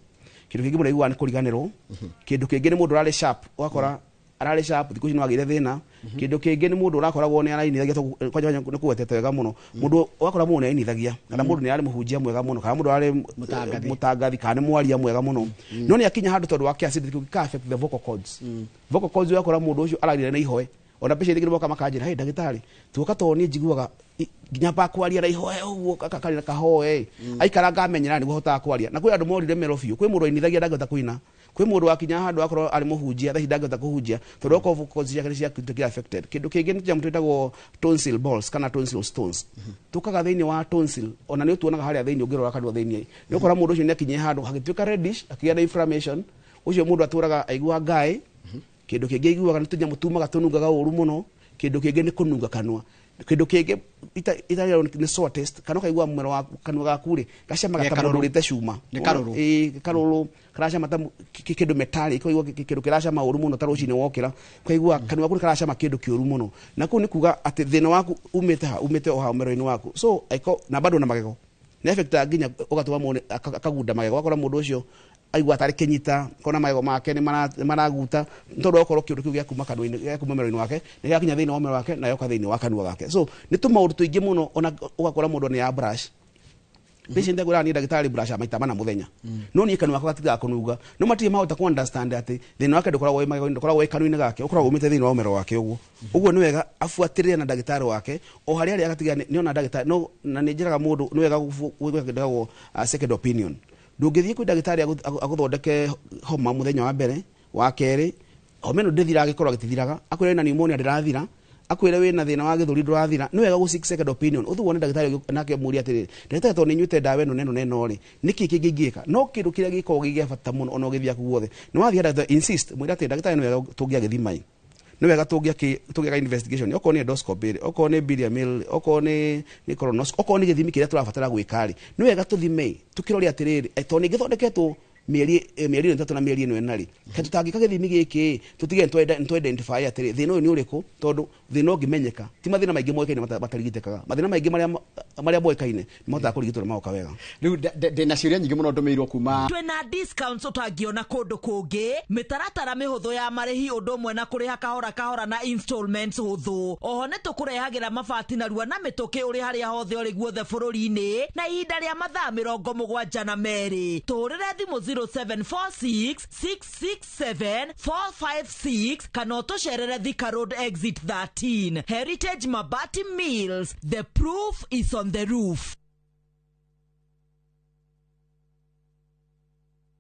kindu kingi murigwa ni kuriganirwo kindu kingi ni mundu rari sharp wakora arari sharp thiku no agire thina kindu kingi ni mundu urakoragwo ni arainithagia kwanja ni kuwetete wega muno mundu wakora mundu arainithagia kana mundu ni ari muhunjia mwega muno kana mundu ari mutangathi kana mwaria mwega muno no ni akinya handu tondu wake acid ka affect the vocal cords wakora mundu ucio ararire na ihoe ona peshe ndigire boka makanjira hey ndagitari tuka to ni njiguaga ginya pa kwaria na ihoe uguo kakari na kahoe aikara ngamenyera ni guhota kwaria na kwi andu morire merofio kwi mundu ainithagia ndagota kuina kwi mundu wakinya handu akorwo ari muhunjia thahi ndagota kuhunjia tondu ko vocal cords ciake cia kira affected kindu kingi ni jamu twitagwo tonsil balls kana tonsil stones tukaga thiini wa tonsil ona ni tuonaga haria thiini ungirora kanwa thiini ni ukora mundu ucio ni akinye handu hagituika reddish akiya na inflammation ucio mundu aturaga aigua ngai kindu kingi aiguaga ni tunyamu tumaga tunungaga uru muno kindu kingi ni kununga kanwa kindu kingi ita ni sore taste kana kaigua mumero wa kanwa gaku ri gacamaga ta mundu urite cuma ni karuru karuru karacama ta kindu metali kaigua kindu kiracama uru muno ta rucini wokira kaigua kanwa gaku karacama kindu kiuru muno na ku ni kuga ati thina waku umete o ha mero-ini waku so aiko na bado na magego ni effect aginya ugatuma mu akagunda magego akora mundu ucio aigua tari kinyita kona magego make ni maraguta ntondo okoro kindu kiu gya kuma kanwa-ini gya kuma mero-ini wake ni gakinya thiini wa mero wake na yoka thiini wa kanwa gake so ni tumaundu tuingi muno ona ugakora mundu ni ya brush patient agura ni ndagitari brush amaita mana muthenya no ni kanwa gake gatiga kunuga no matire mahota ku understand ati thiini wake ndukora woi magego ndukora woi kanwa-ini gake ukora umite thiini wa mero wake uguo ni wega afuatirire na ndagitari wake o haria ari agatiga ni ona ndagitari no na ni njiraga mundu ni wega gwikagwo second opinion ndungithie kwi ndagitari aguthondeke homa muthenya wa mbere wa keri homeno ndithira gikorwo gitithiraga akwire na pneumonia ndirathira akwire wina thina wa githuri ndurathira ni wega gu seek second opinion uthuone ndagitari nake muri atiri ndagitari to ni nyute dawa eno neno ri niki kingingika no kindu kiria giko gigia bata muno ono githia kuothe ni wathia ndagitari insist mwira ati ndagitari ni wega tungia githimai ni wega tugia investigation oko ni endoscopy oko ni biliary oko ni colonoscopy oko ni githimi kiria turabatara gwikari ni wega tuthime tukirori atiriri to ni githondeketwo mieri 3 na mieri 4 nari katutangika githimi giki tutige nto identify atiri thina ni uriku tondu thina ngimenyeka ti mathina maingi moikaine matarigitekaga mathina maingi maria moikaine mota kurigitwo maoka wega riu ndina ciuria nyingi muno ndumirwo kuma twina discounts utangiona kundu kungi mitaratara mihuthu ya marihi undu mwe na kuriha kahora na installments huthu oho ni tukurehagira mabati na rua na mituki uri haria hothe uri guothe bururi-ini na ihinda ria mathaa 72 na meri turire thimu 0746 667 456 kana utucerere Thika Road exit 13 Heritage Mabati Mills. The proof is on the roof.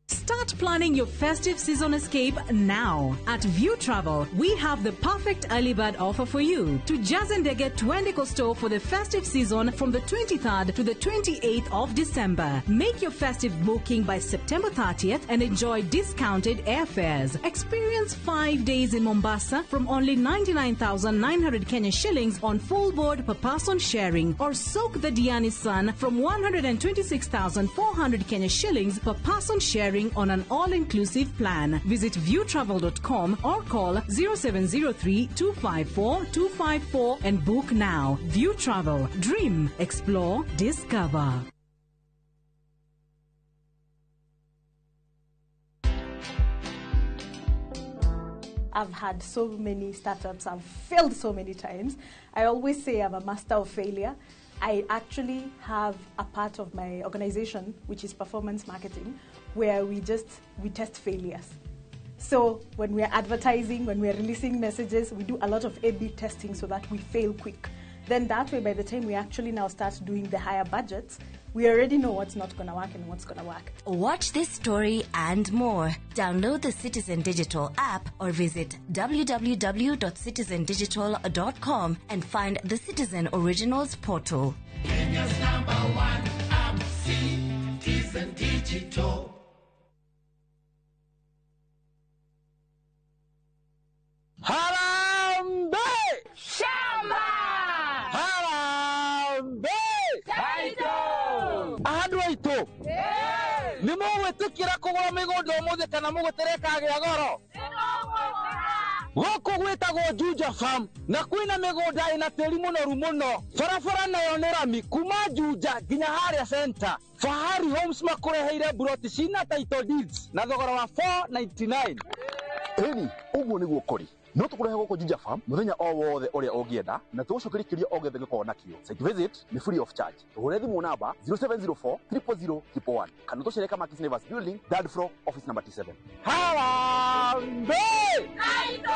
Start planning your festive season escape now. At View Travel, we have the perfect early bird offer for you. To Jazendege Twende Costo for the festive season from the 23rd to the 28th of December. Make your festive booking by September 30th and enjoy discounted airfares. Experience 5 days in Mombasa from only 99,900 Kenya shillings on full board per person sharing, or soak the Diani Sun from 126,400 Kenya shillings per person sharing on an all-inclusive plan. Visit viewtravel.com or call 0703-254-254 and book now. View Travel. Dream, explore, discover. I've had so many startups. I've failed so many times. I always say I'm a master of failure. I actually have a part of my organization, which is performance marketing, where we test failures. So when we're advertising, when we're releasing messages, we do a lot of A/B testing so that we fail quick. Then that way, by the time we actually now start doing the higher budgets, we already know what's not going to work and what's going to work. Watch this story and more. Download the Citizen Digital app or visit www.citizendigital.com and find the Citizen Originals portal. Kenya's #1 app, Citizen Digital. Harambe! Shamba! Harambe! Kaito! Ahadu aito! Ni mugwitikira kugura migunda umuthi kana mugutereka gya goro? Goko gwitagwo Juja Farm na kwina migunda ina tiri munoru muno. Barabara nayo ni rami kuma Juja nginya haria center. Fahari Homes makureheire buroti cina title deeds na thogora wa 499. Eni, uguo niguo kori. No tukurehe goko Juja Farm muthenya o wothe uria ungienda na tugucokerekeria o gethe giko nakio. Site visit ni free of charge. Tuhure thimu namba 0704 000 1 kana tucereka Markis Nevers building, third floor, office number T7. Harambe! Kaito!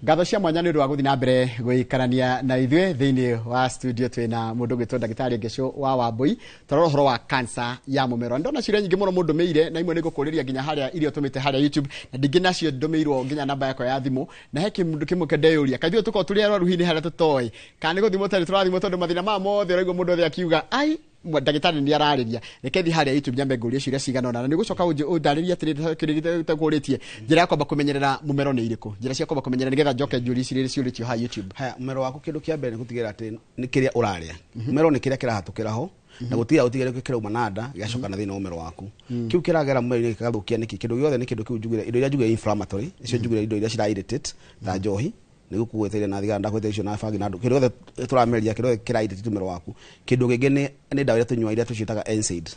Ngatho cia mwanya ni rwa guthi na mbere guikarania na ithwe thiini wa studio twina mundu gwitwo ndagitari Ngesho wa Wambui tororo horo wa cancer ya mumero. Ndona ciria nyingi muno mundu meire na imwe nigukuriria nginya haria irio tumite haria YouTube na ndingi nacio ndumirwo nginya namba yako ya thimu na heki mundu kimwe kendeyuria kaithio tuko turi arwaruhi ni haria tutoi kana guthimo tari turathimo tondu mathina ma mothe uraigwa mundu othe akiuga ai ndagitari ni arariria rekethi haria YouTube nyambe nguria ciria cigana na ni gucoka undariria tirite kuritie njira yakwa bakumenyerera mumero ni iriku njira cia kwa bakumenyerera nigetha njoke njuri ciria ciuritio ha YouTube. Haya mumero waku kindu kia mbere gutigira ati ni kiria uraria mumero ni kiria kirahatukira ho na gutiga utigire kira umanada gacoka na thina mumero waku kiu kiragera mumero ni kagathukia niki kindu giothe ni kindu kiu njugire indo iria njugire inflammatory icio njugire indo iria cira irritate ta njohi nigu kuweteria na thigara ndakwete icio na fagi na ndu kindu giothe turameria kindu kira irritate mumero waku kindu kingi ni ndawa iria tunywa iria tucitaga NSAID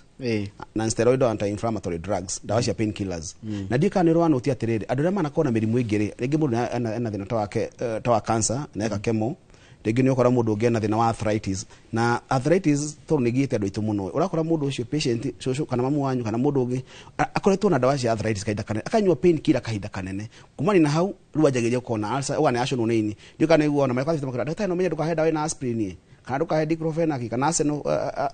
na steroid anti-inflammatory drugs dawa cia painkillers na ndika ni rwano utia tiriri andu ria manakona mirimu ingiri ringi mundu ena thina ta wa cancer na eka chemo ringi ni ukora mundu ungi na thina wa arthritis na arthritis to nigiite andu itu muno urakora mundu ucio patient coco kana mamu wanyu kana mundu ungi akoretwo na dawa cia arthritis kaida kanene akanywa painkiller kaida kanene kumani na hau ruajagiria kona ulcer wana action nini ndika ni guona mai kwathi tamukira daktari no menye ndukahe dawa na aspirin kana ndukahe diclofenac kana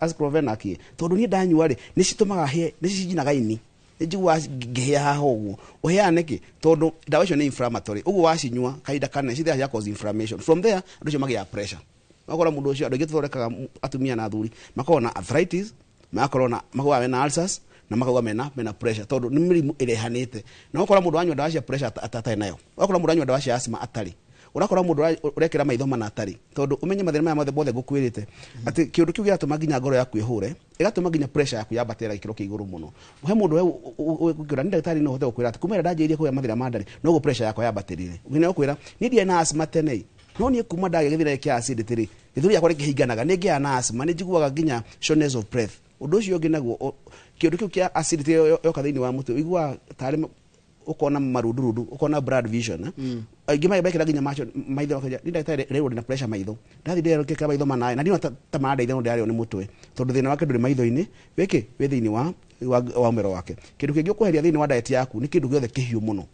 aceclofenac tondu ni ndanyua ri ni citumaga he ni cijinaga ini njigwa ngehia haha uguo uheane ki tondu dawa icio ni inflammatory uguo wacinyua kaida kanene cithia ya cause inflammation from there andu cio magia pressure makora mundu ucio andu githorekaga atumia na athuri makona arthritis makona magwa na ulcers na makauga mena pressure tondu ni mirimu irehanite na ukora mundu anywa dawa cia pressure atatai nayo ukora mundu anywa dawa cia asthma atari urakora mundu urekera maitho mana atari tondu umenye mathina maya mothe bothe gukwirite ati kiundu kiu giatuma nginya ngoro yaku ihure igatuma nginya pressure yaku yabatera ikiro kiiguru muno he mundu ukira ni ndagitari no hote gukwira ati kumera ndajiria kuya mathina mandari no go pressure yaku yabatirire ngine ukwira ni ndie na asthma tene no ni kuma ndage githira kia acid tiri githuri yakore kihinganaga ni ngia na asthma ni njiguaga nginya shortness of breath undu ucio ngi naguo kiundu kiu kia acid yoka thiini wa mutu igua tari ukona marundurudu ukona blood vision gima ibekira nginya macho maitho kaja ni ndagitari rero na pressure maitho ndathi ndero keka maitho manae na ndino tamara ndaitho ndario ni mutwe tondu thina wake nduri maitho-ini wiki we thiini wa umero wake kindu kingi ukuheria thiini wa diet yaku ni kindu giothe kihiu muno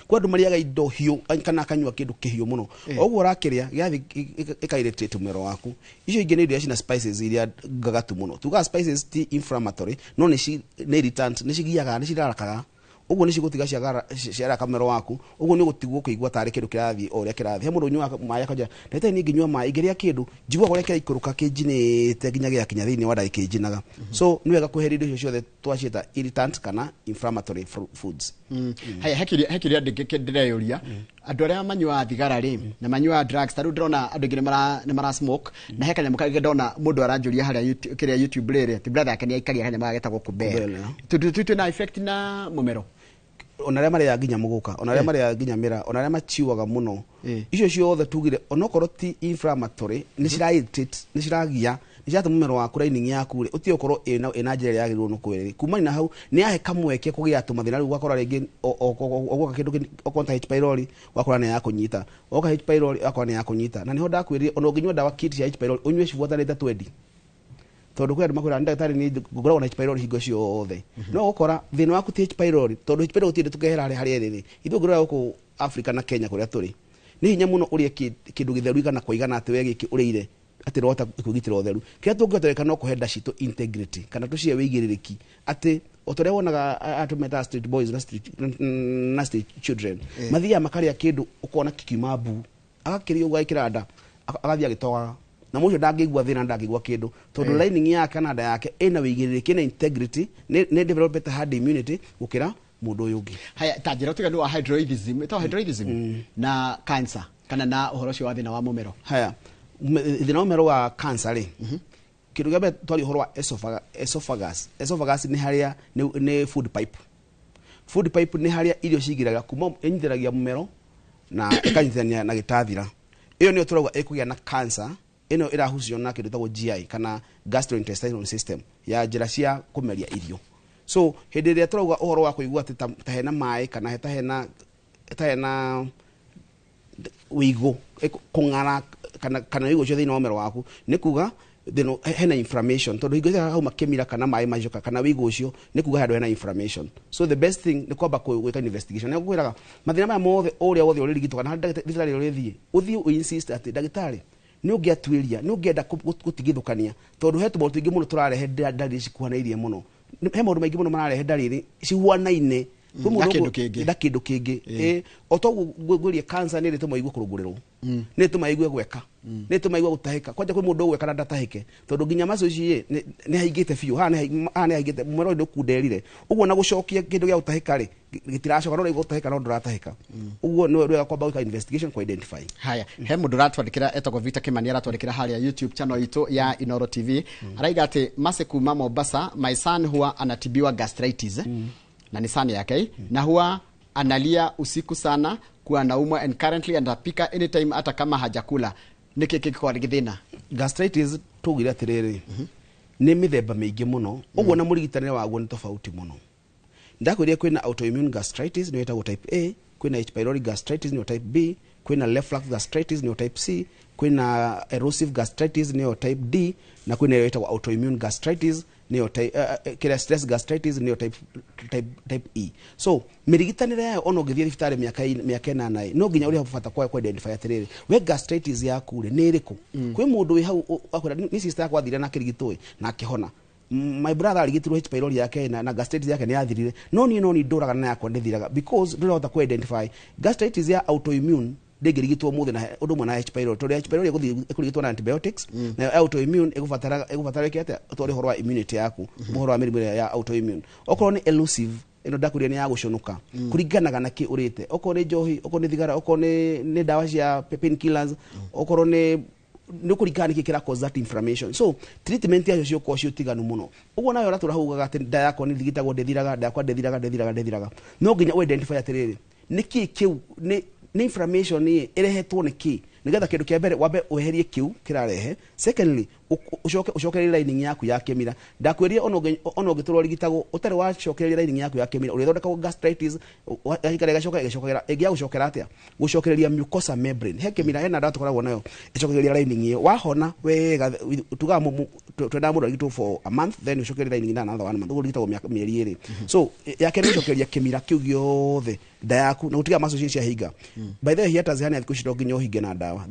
kwa ndu mariaga indo hiu kana kanywa kindu kihiu muno oguo rakiria giathi ikairritate umero waku icio ingi ni irio cina spices iria gagatu muno tuga spices ti inflammatory no ni irritant ni cigiaga ni cirarakaga uguo ni cigutiga ciara kamero waku uguo ni gutigwo kuigwa tari kindu kirathi o ria kirathi he mundu nyua maaya kaja ndete ni nginywa maaya igeria kindu njigwa gore kira ikuruka kinjinite nginya gia kinya thiini wa ndagika injinaga so ni wega kuheria irio ciothe twacita irritant kana inflammatory foods haya hekiria ndireyuria andu aria manyua thigara ri na manyua drugs taru ndrona andu ngi ni mara smoke na hekanya mukage ndona mundu aranjuria haria kiria YouTube riri ti brother yake ni aikaria kanya magetagwo kubel tu na effect na mumero onaria mari ya nginya muguka onaria mari ya nginya mira onaria machiwaga muno icio ciothe tugire onokoro ti inflammatory ni cira irritate ni ciragia ni ciatu mumero waku lining yaku ri uti okoro ina njira yagirwo no kwiri kumani na hau ni ahe kamweke kugia tumathina riu gwakora ringi ogoka kindu okonta H pylori gwakora ni yakunyita ogoka H pylori gwakora ni yakunyita na niho ndakwirie ono nginywa dawa kit ya H pylori unywe civuotanite 20 tondu kwa makwira ndagitari ni ngoragwo na H pylori hingo ciothe no gukora thina waku ti H pylori tondu H pylori tinde tukehera hari eriri ithu ngoragwo ku Africa na Kenya kuria turi ni hinya muno urie kindu githeru kana kuigana ati we giki urire ati rota kugitira utheru kia tungiotereka no kuhenda cito integrity kana tucie wigiririki ati otore wonaga atumeta street boys na street children mathia makaria kindu ukona kikimabu agakirio gwa ikiranda agathia gitoga na mucio ndangigwa thina ndangigwa kindu tondu lining ya Canada yake ina wigiririki na integrity ne develop hard immunity gukira mundu uyu ungi haya tajira tiganu wa hydroidism na cancer kana na uhoro cio wa thina wa mumero haya thina wa mumero wa cancer ri kindu gebe twari uhoro wa esophagus ni haria ni food pipe ni haria irio cigiraga kuma enyithiragia mumero na ikanyithania na gitathira iyo ni turauga ikugia na cancer ino irahucio na kindu tawo GI kana gastrointestinal system ya njira cia kumeria irio so hindi ria turauga uhoro wa kuigua ati ta hena mai kana ta hena wigo kungara kana wigo cio thina wa mero waku ni kuga thino hena inflammation tondu higo hau makemira kana mai majoka kana wigo cio ni kuga handu hena inflammation so the best thing ni kwamba gwika investigation ni kuiraga mathina maya mothe uria wothe urigitwo kana ndagitari urithie uthie insist ati ndagitari ni ungiatwiria ni ungienda gutigithukania tondu hetu maundu ingi muno turarehe ndari cikuhanairie muno he maundu maingi muno mararehe ndari cihuanaine na kindu kingi otogu gwirie cancer ni rituma igwe kurungurirwo ni tuma igwe gweka ni tuma igwe gutahika kwanja kwi mundu gweka na ndatahike tondu ginya maso ici ni haigite fiu ha ni haigite mumero ndu kunderire uguo na gucokia kindu gia gutahika ri gitiracoka no gutahika no nduratahika uguo ni wega kwamba gwika investigation ku identify haya he mundu ratwandikira etagwo Victor Kimani aratwandikira haria YouTube channel itu ya Inoro TV araiga ati mase kuma Mombasa my son huwa anatibiwa gastritis na ni sana yake na huwa analia usiku sana kuwa naumwa and currently anapika anytime hata kama hajakula niki kiko githina gastritis tugira atiriri ni mithemba mingi muno uguo na murigitanire waguo ni tofauti muno ndakwiria kwina autoimmune gastritis ni wetagwo type A kwina H pylori gastritis ni type B kwina reflux gastritis ni type C kwina erosive gastritis ni type D na kwina wetagwo autoimmune gastritis ni type stress gastritis ni type E so mirigitanire yayo ono ngithie thibitari miaka 8 no nginya uri habata kwa identify atiriri we gastritis yaku ri ni iriku kwi mundu wi hau akwira ni sister yakwa thire na kirigitoi na akihona my brother aligitirwo H pylori yake na gastritis yake ni yathirire no ni nduraga na yakwa ndithiraga because ndurahota ku identify gastritis ya autoimmune ndegirigitwo muthe na undu mwana H pylori tori H pylori ikurigitwo na antibiotics na autoimmune igubatara kiate tori horo wa immunity yaku horo wa mirimu ya autoimmune okorwo ni elusive ino ndakuria ni ya guconoka kuringanaga na ki urite okorwo ni njohi okorwo ni thigara okorwo ni dawa cia pain killers okorwo ni kuringana kikira cause that inflammation so treatment yacio cio ko cio tiganu muno uguo nayo ra turahugaga ati nda yakwa ni thigitagwo ndethiraga nda yakwa ndethiraga no nginya identify atiriri niki kiu ni inflammation ni irehetwo niki nigetha kindu kia mbere wambe uherie kiu kirarehe secondly ucokererie lining yaku ya kemira ndakweria ono giturwo rigitagwo utari wa cokereria lining yaku ya kemira urithondeka gastritis yaikare gacokera egia gucokera atia gucokereria mucosa membrane he kemira hena nda tukoragwo nayo icokereria lining iyo wahona wega tuga twenda mundu rigitwo for a month then ucokereria lining na another 1 month ugitagwo mieri eri so yakere gucokereria kemira kiu giothe nda yaku na utiga maso cia higa by the way hiata zihani atikushito nginyo hige na dawa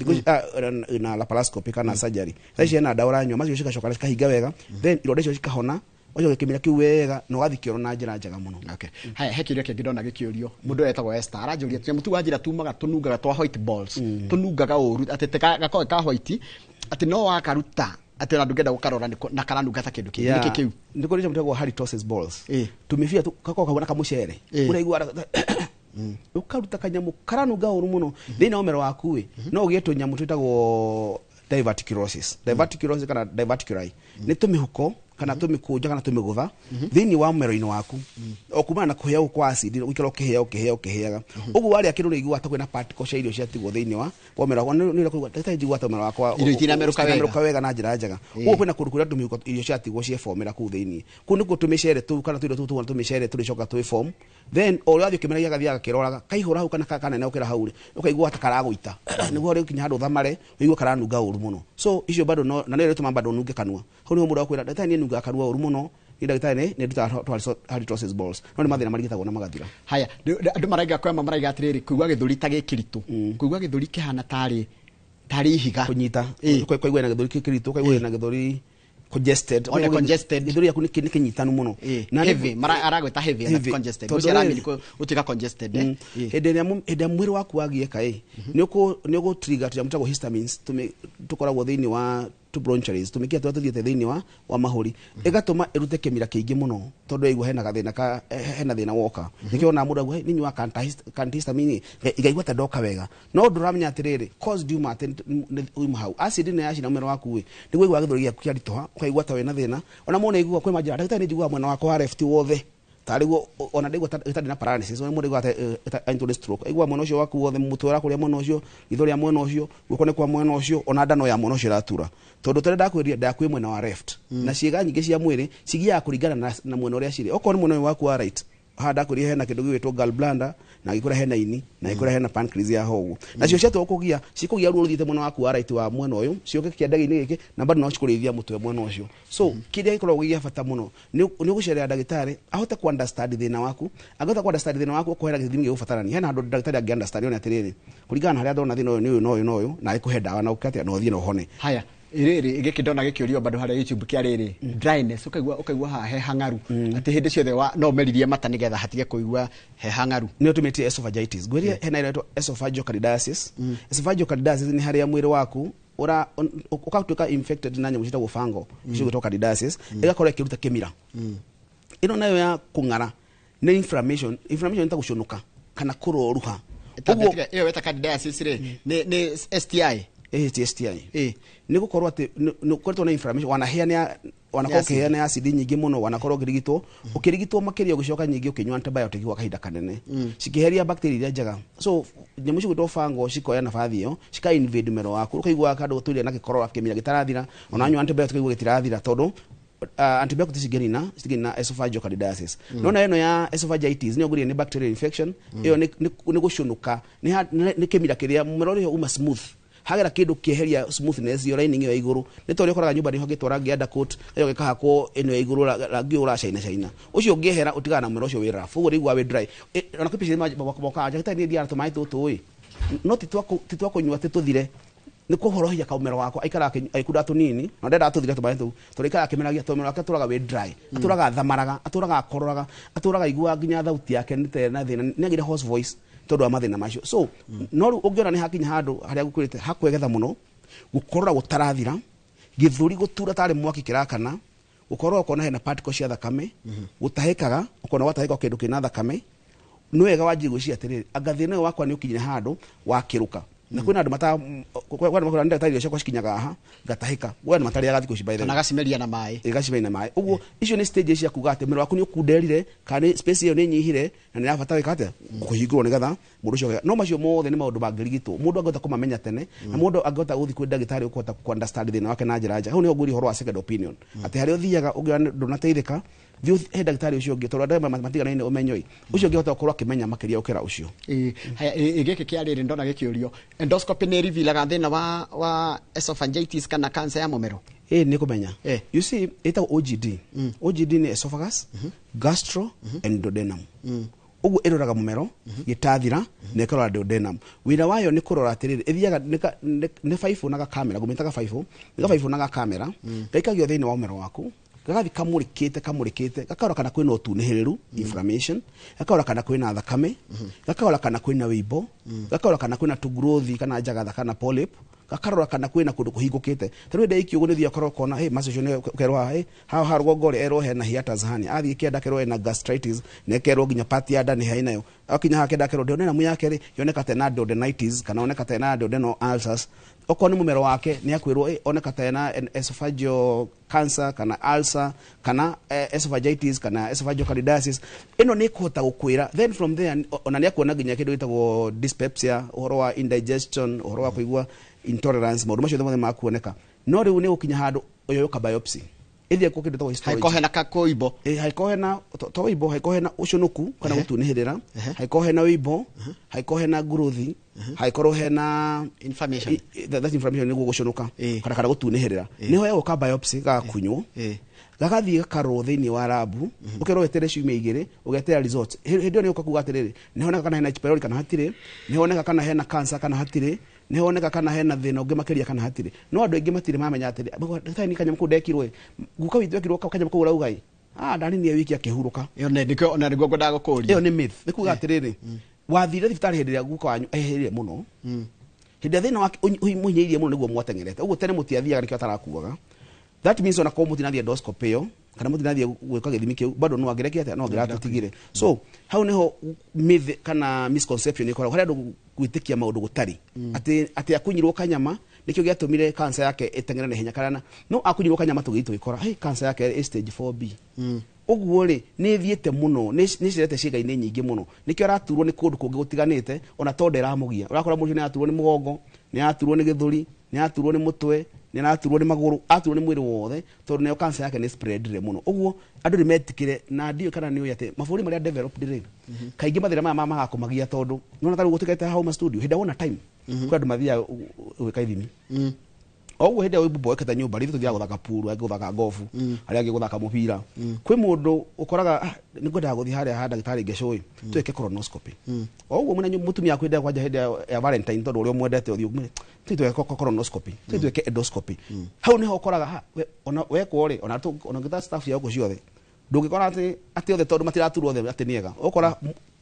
na laparoscopy kana surgery sasa na dawa ranyo macio cikacoka cikahinga wega then ironda icio cikahona ojo kimira kiu wega no gathikiro na njira njega muno okay haya hekirio kingi ndona gikiurio mundu etagwo Esther aranjuria ati mutu wanjira tumaga tunungaga twa white balls tunungaga uru ati gako ka white ati no wakaruta ati na ndugenda gukarora na karanunga ta kindu kingi niki kiu ndiko rije mutagwo halitosis balls tumifia kako kabona kamucere uraigua ukaruta kanyamu karanunga uru muno thina omero waku we no gieto nyamu twitagwo diverticulosis kana diverticuli ni tumihuko kana tumikuja kana tumigutha thini wa mero-ini waku okumana na kuhea kwa acid ukira ukiheaga ugu wari akiru ni igwa takwena particle cia irio cia tigwo thini wa mero wako ni kuigwa tataji gwa mero wako irio itina meruka wega na njira njega ugu kwena kurukura tumiko irio cia tigwo cia formera ku thini ku niko tumicere tu kana tu irio tu tumicere tu ricoka tu form then ori kimeragia gathiaga kiroraga kaihura hau kana kana ukira hauri ukaigwa takaraguita niguo ri kinya handu thamare uigwa karanunga uru muno so icio bado no na nere tuma bado nunge kanua hau ni mundu akwira ndagitari ni nunga kanua uru muno ndagitari ni duta halitosis balls no ni mathina marigitagwo na magathira haya andu maraiga kwema maraiga atiriri kuigwa githuri ta gikiritu kuigwa githuri kihana tari ihiga kunyita kwaigwa na githuri kikiritu kwaigwa na githuri congested githuri yaku ni kinyitanu muno na heavy mara aragweta heavy and congested ushara mini utika congested hede mwiri waku wagieka ni ugo trigger ya mtago histamines tukoragwo thini wa tu bronchitis tumikia twathiete thini wa mahuri igatuma irute kemira kiingi muno tondu igwa hena thina woka nikiona mundu agwa ninyi wa antihistamine igaigwa ta doka wega no nduramenya atiriri cause due matin uima hau acid ne yaci na mwena waku wi niguo igwa githuri giaku kiaritoha ukaigwa ta wena thina ona mona igwa kwe majira ndagitari njigwa mwena wako wa left wothe tariguo ona ndigwa itari na paralysis ona mundu igwa into stroke igwa mwena ucio waku wothe mutwara kuria mwena ucio ithori ya mwena ucio gukone kwa mwena ucio ona ndano ya mwena ucio ratura tondu tare ndakwiria ndakwi mwena wa left na ciega nyingi cia mwiri cigiaga kuringana na mwena uria ciri okorwo mwena waku wa right hada kuria hena kindu gitwo gallbladder na gikura hena ini na gikura hena pancreas ya hogu na cio ciatu ukugia cikugia ruo thite mwena waku wa right wa mwena uyu cioke kiandagi-ini giki na bado no cikurithia mutwe mwena ucio so kiria gikorwo gigia bata muno ni gucerera ndagitari ahote ku understand thina waku agota ku understand thina waku kuhera githimi gigubatarani hena andu ndagitari angi understand ona atiriri kuringana haria ndona thina uyu no uyu na ikuhe dawa na ukati no thie no hone haya iriri igikindona gikiurio bado hari YouTube kia riri dryness ukaigwa ha he hangaru ati hindi ciothe no meririe mata nigetha hatige kuigwa he hangaru ni utumite esophagitis gweria hena ile esophageal candidiasis esophageal candidiasis ni hari ya mwiri waku ukatuka infected na nyamu citagwo fungal icio gitoka candidiasis igakora ikiruta kemira ino nayo ya kungara ni inflammation ita guconoka kana kuroruha uguo iyo weta candidiasis ri ni STI STI ni gukorwo ati ni kweretwo na inflammation wanakorwo na acid nyingi muno wanakorwo kirigitwo ukirigitwo makiria ugicoka nyingi ukinywa antibiotic wa kahinda kanene cikiheria bacteria iria njega so nyamu icio gwitwo fungal cikoya nabathi iyo cika invade mero waku ukaigwa kandu turia na gikorora kimira gitarathira ona nywa antibiotic igwa gitirathira tondu antibiotics sigina esophageal candidiasis nona eno ya esophagitis ni ogurie ni bacterial infection iyo ni gucunuka ni kimira kiria mero rio uma smooth hagera kindu kieheria smoothness yo lining ya iguru nitori ukoraga nyumba niho gitwara gianda coat iyo gikahakwo eno ya iguru rangi ura shaina ucio ngehera utigana na mwero ucio wi rough ugu rigwa wi dry ona kipici boka aja ni dia tumai tutu no titwa kunywa tuthire ni kuhorohia kaumero wako aikara aikuda tunini na ndenda tuthire tumai tu turikara kimeragia tumero wake turaga wi dry aturaga thamaraga aturaga kororaga aturaga igua nginya thauti yake ni tena thina ni agire hoarse voice tondu amathina macio so no ungiona ni hakinya handu haria gukurite hakwegetha muno gukorora gutarathira githuri gutura tari mwaki kirakana gukorora ukona hena particles cia thakame gutahikaga ukona watahika kindu kina thakame no wega wajigu cia atiriri agathina wakwa ni ukinyira handu wakiruka na kwina andu mata kwina ndagitari cia kwashikinyaga aha gatahika wena matari agathi kucibaitha na gacimeria na mai igacimeria na mai uguo icio ni stages cia kuga ati mwiri waku ni ukuderire kana space iyo ni nyihire na ni rabatarika ati kuhingurwo nigetha mundu ucio no macio mothe ni maundu mangirigitwo mundu angota kumamenya tene na mundu angota guthi kwi ndagitari ukota ku understand thina wake na njira nja hau ni nguri horo wa second opinion ati hari uthiaga ungiona ndunateithika thiu he ndagitari ucio ungi tondu ndagitari matigana umenyoi ucio ungihota gukorwo akimenya makiria ukira ucio giki kia riri ndona gikiurio endoscopy ni revealaga thina wa esophagitis kana cancer ya mumero ni kumenya you see eta OGD OGD ni esophagus gastro and duodenum ugu eroraga mumero gitathira ne korora duodenum wira wayo ni kurora atiriri ithiaga ne 5 na kamera gumitaga 5 ni 5 na kamera gaikagio thini wa mumero waku gagathi kamurikite gakarora kana kwina utunihiriru inflammation gakarora kana kwina thakame gakarora kana kwina wibo gakarora kana kwina tugrowth kana jagatha kana polyp gakarora kana kwina kundu kuhingukite tari ndeiki ugu nithia korora kona macicio ne kerwa ha rugongore ero hena hiatus hani athi kienda kerwa na gastritis ne kerwa ginya pati ya ndani haina yo akinya hakenda kerwa ndone na muyake ri yoneka tena duodenitis kana oneka tena duodenal ulcers oko ni mumero wake ni akwirwo oneka ta ena esophageal cancer kana ulcer kana esophagitis kana esophageal candidiasis ino ni kuhota gukwira then from there ona ni akuona ginya kindu gitagwo dyspepsia uhoro wa indigestion uhoro wa kuigua intolerance maundu macio thothe makuoneka no riu ni ukinya handu uyo ka biopsy ithia ko kindu to history haiko hena kakoibo haiko hena to ibo haiko hena ucunuku kana gutunihirira haiko hena wibo haiko hena nguruthi haiko hena information that information ni gucunuka kana gutunihirira niho yo ka biopsy ga kunyo gagathii gakaro thiini wa labu ukero wetere ciumia igiri ugetera results hindio ni ukakuga atiriri nihoneka kana hena H pylori kana hatire nihoneka kana hena cancer kana hatire nihoneka kana hena thina ungi makiria kana hatire no andu aingi matire mamenya atiri ndagitari ni kanyamku ndekirwe guka witu ekirwo kanyamku uraugai ndani ni wiki akihuruka iyo ne ndiko ona niguo ngodaga kuri iyo ni myth nikuga atiriri wathire thibitari hindi ria guka wanyu eherie muno hindi thina wa munyiirie muno niguo mwatengerete uguo tene mutiathiaga nikio atarakuaga that means ona ko mutinathia endoscopy yo kana mutinathia gwika githimi kiu bado no agereki ate no agiratutigire so hau niho myth kana misconception ikora hari andu gwitikia maundu gutari ati akunyirwo kanyama nikio giatumire cancer yake itengera na hinya kana no akunyirwo kanyama tugitu ikora hey cancer yake is stage 4B uguo ri ni thiete muno ni cirete ciga-ini nyingi muno nikio araturwo ni kundu kungi gutiganite ona tonde ramugia urakora mundu ni aturwo ni mugongo ni aturwo ni githuri ni aturwo ni mutwe ni aturwo ni maguru aturwo ni mwiri wothe tondu nayo cancer yake ni spread re muno uguo andu ni metikire na ndio kana ni uyate maburi maria developed re kaingi mathira maya magakumagia tondu nona taru gutikete home studio hinda wona time kwa andu mathia gwika ithimi oguo hindi wibubo ekete nyumba rithu thia guthaka puru agi guthaka gofu ari agi guthaka mupira kwi mundu ukoraga ni ngwenda guthi haria ha ndagitari ngecui tweke colonoscopy oguo muna mutumia kwenda kwanja hindi ya Valentine tondu urio mwendete uthio tweke colonoscopy tweke endoscopy hau niho ukoraga ona wekwo ri ona ngita staff yako ciothe ndungikora ati othe tondu matiraturwo othe ati niega ukora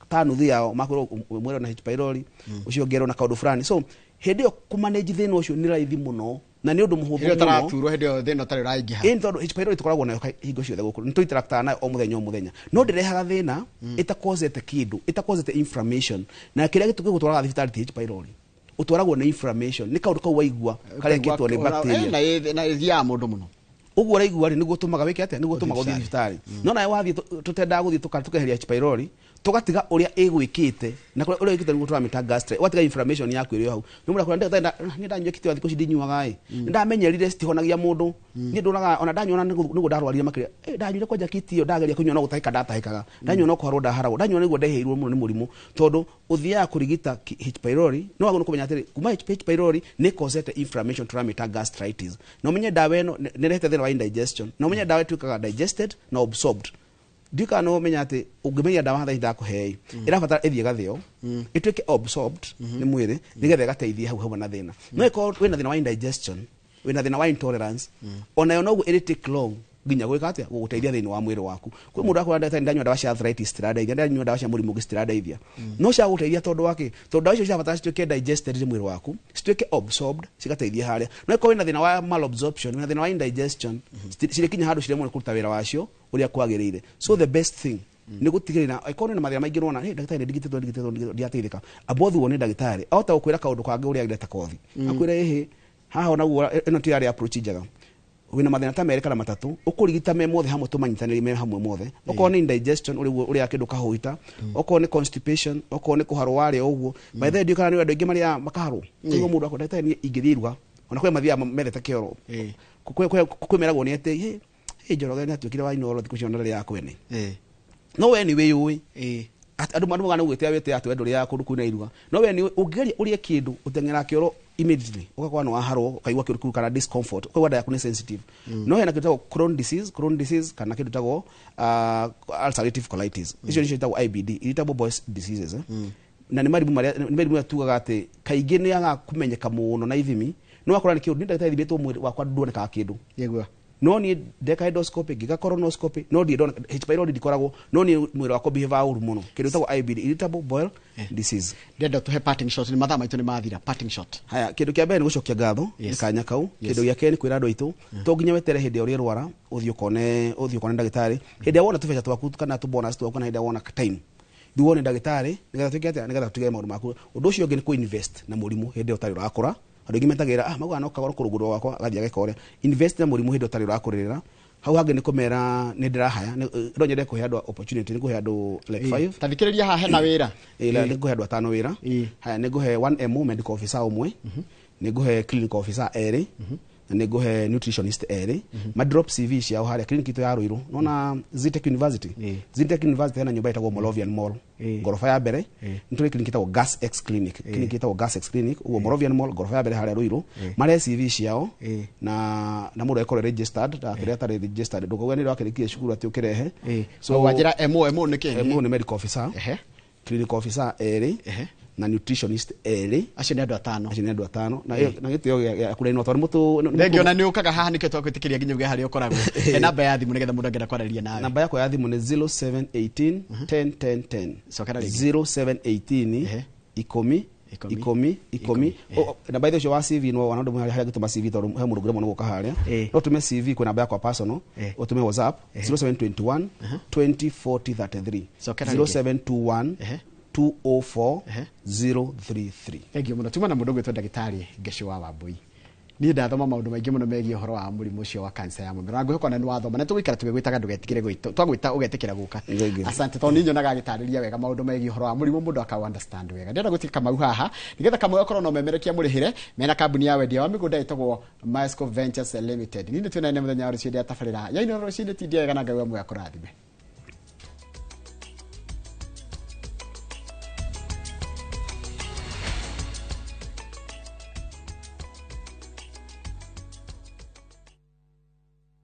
ta nuthu yao makorwo mwero na H pylori ucio ngero na kaundu fulani so hindi yo kumanage thina ucio ni raithi muno na ni undu muhuthu muno taraturwo hindi yo thina tari raingiha tondu H pylori tukoragwo nayo hingo ciothe guku ni tuinteracta na o muthenya no ndirehaga thina itakozete kindu itakozete inflammation na kiria gitukigutwaraga thibitari H pylori utwaragwo na inflammation ni kaundu kau waigua karia kitwo ni bacteria na ya mundu muno uguo raigua ri niguo tumaga wiki ate niguo tumaga uthi thibitari no na wathi tutenda guthi tukaheria H pylori tugatiga uria igwikite na uria igwikite niguo turamita gastric watiga inflammation yaku iri hau no mura kwenda ni ndanywe kiti wathi kucindi nyuaga ndamenyerire stihonagia mundu ni ndonaga ona ndanyona niguo ndarwarire makiria ndanyure kwanja kiti yo ndageria kunywa no gutahika ndatahikaga ndanywa no kwarwo ndaharagwo ndanywa niguo ndeheirwo muno ni murimu tondu uthia kurigita H pylori no wago kumenya atiri kuma H pylori ni causete inflammation turamita gastritis no menye dawa eno ni rehete thina wa indigestion no menye dawa tukaga digested na absorbed dika no menya ati ungimenya dawa hatha ithako hei irabatara ithie gathio itweke absorbed ni mwiri nigethe gateithie hau na thina no iko wina thina wa indigestion wina thina wa intolerance ona yo no it take long ginya gwika atia guguteithia thini wa mwiri waku kwi mundu akora ndanywa dawa cia arthritis tiradeithia ndanywa dawa cia murimu gistiradeithia no cia guteithia tondu wake tondu dawa icio ciabatara cituike digested ni mwiri waku cituike absorbed cigateithia haria no iko wina thina wa malabsorption wina thina wa indigestion cirikinya handu ciremwe kuruta wira wacio uria kwagirire so the best thing ni gutigirira ikono na mathira maingi rona hey ndagitari ndigitethwo ndiateithika abothi wone ndagitari ahota gukwira kaundu kangi uria agireta kothi akwira ehe haha ona guo ino ti ari approach njaga wina mathina ta merika na matatu ukurigita me mothe hamwe tumanyitaniri me hamwe mothe oko ni indigestion uri akindu kahuita oko ni constipation oko ni kuharwo wari uguo by the way ndio kana ni andu ingi maria makaharwo niguo mundu akwa ndagitari ni ingithirwa ona kwe mathia methete kioro kwemeragwo ni ati njoroge ni atuikire wa inoro thiku cionere yakwene no we ni wiyui andu magana gwite awete atu endori ya kundu kuna irua no we ni ungeria urie kindu utengera kioro immediately ukakwa no harwo ukaigwa kiru kana discomfort kwa wada yakune sensitive no hena kitu Crohn disease kana kitu tago ulcerative colitis icio ni tago IBD irritable bowel diseases na ni marimu ya tugaga ati kaingi ni aga kumenyeka muno na ithimi no akora ni kiru ni ndagitari thibetwo mwiri wakwa nduoneka kindu yegwa no ni endoscopy giga colonoscopy no di don H pylori dikoragwo no ni mwiri wako behave uru muno kindu tago IBD irritable bowel disease ndenda tuhe parting shot ni mathaa maitu ni mathira parting shot haya kindu kia mbere ni gucokia ngatho ni kanya kau kindu gia keni kwira andu aitu to nginya wetere hindi uri rwara uthio kone ndagitari hindi wona tubeca twaku kana tu bonus twaku kana hindi wona time diwone ndagitari nigetha tukiate nigetha tutige maundu maku undu ucio ngi ni ku invest na murimu hindi utari urakura andu ingi metagira maguga no kagoro kuruguro wakwa gathi agekore invest na murimu hindo tari rakurira hau hange ni kumera ni ndirahaya ndo nyende kuhe andu opportunity ni kuhe andu like 5 tathikiriria ha hena wira ni kuhe andu 5 wira haya ni kuhe 1 MO medical officer umwe ni kuhe clinical officer eri ni kuhe nutritionist eri ma drop CV cia haria clinic ito ya Ruiru nona Zitech University hena nyumba itagwo Moravian Mall gorofa ya mbere nituri clinic itagwo Gas X Clinic uwo Moravian Mall gorofa ya mbere haria Ruiru mare CV ciao na mundu ekore registered akiria tari registered ndukugwa ni rakirikie cukuru ati ukirehe so wajira MO ni kini MO ni medical officer clinical officer eri na nutritionist eri acio ni andu atano na gitio ya kure no tori mutu ngiona ni ukaga haha nike twakwitikĩria nginya uge hari ukoragwo namba ya thimu nigetha mundu angenda kwararia nawe namba yako ya thimu ni 0718 10 sokera 0718 ikomi na by the way wa CV no wana ndu hari gituma CV to he mundu ngire guka haria no tume CV kwa namba yako personal utume WhatsApp 0721 204033 0721 204-033. Thank you muno. Tuma na mundu gwitwa ndagitari Ngeshua Wambui. Ni ndathoma maundu maingi muno megie horo wa murimu ucio wa cancer ya mumero. Ngwihoko na ni wathoma na tugikara tugigwitaga ndugetikire gwita. Twagwita ugetikira guka. Asante to ninyo naga gitariria wega maundu megie horo wa murimu mundu aka understand wega. Ndenda gutika Kamau haha. Nigetha Kamau akoro no memerekia murihire mena kambuni ya wendia wa migunda itagwo Masco Ventures Limited. Ni twina ne muthenya wa rucio dia tafarira. Yaino rucio dia tindia wega na ngawa mu yakurathime.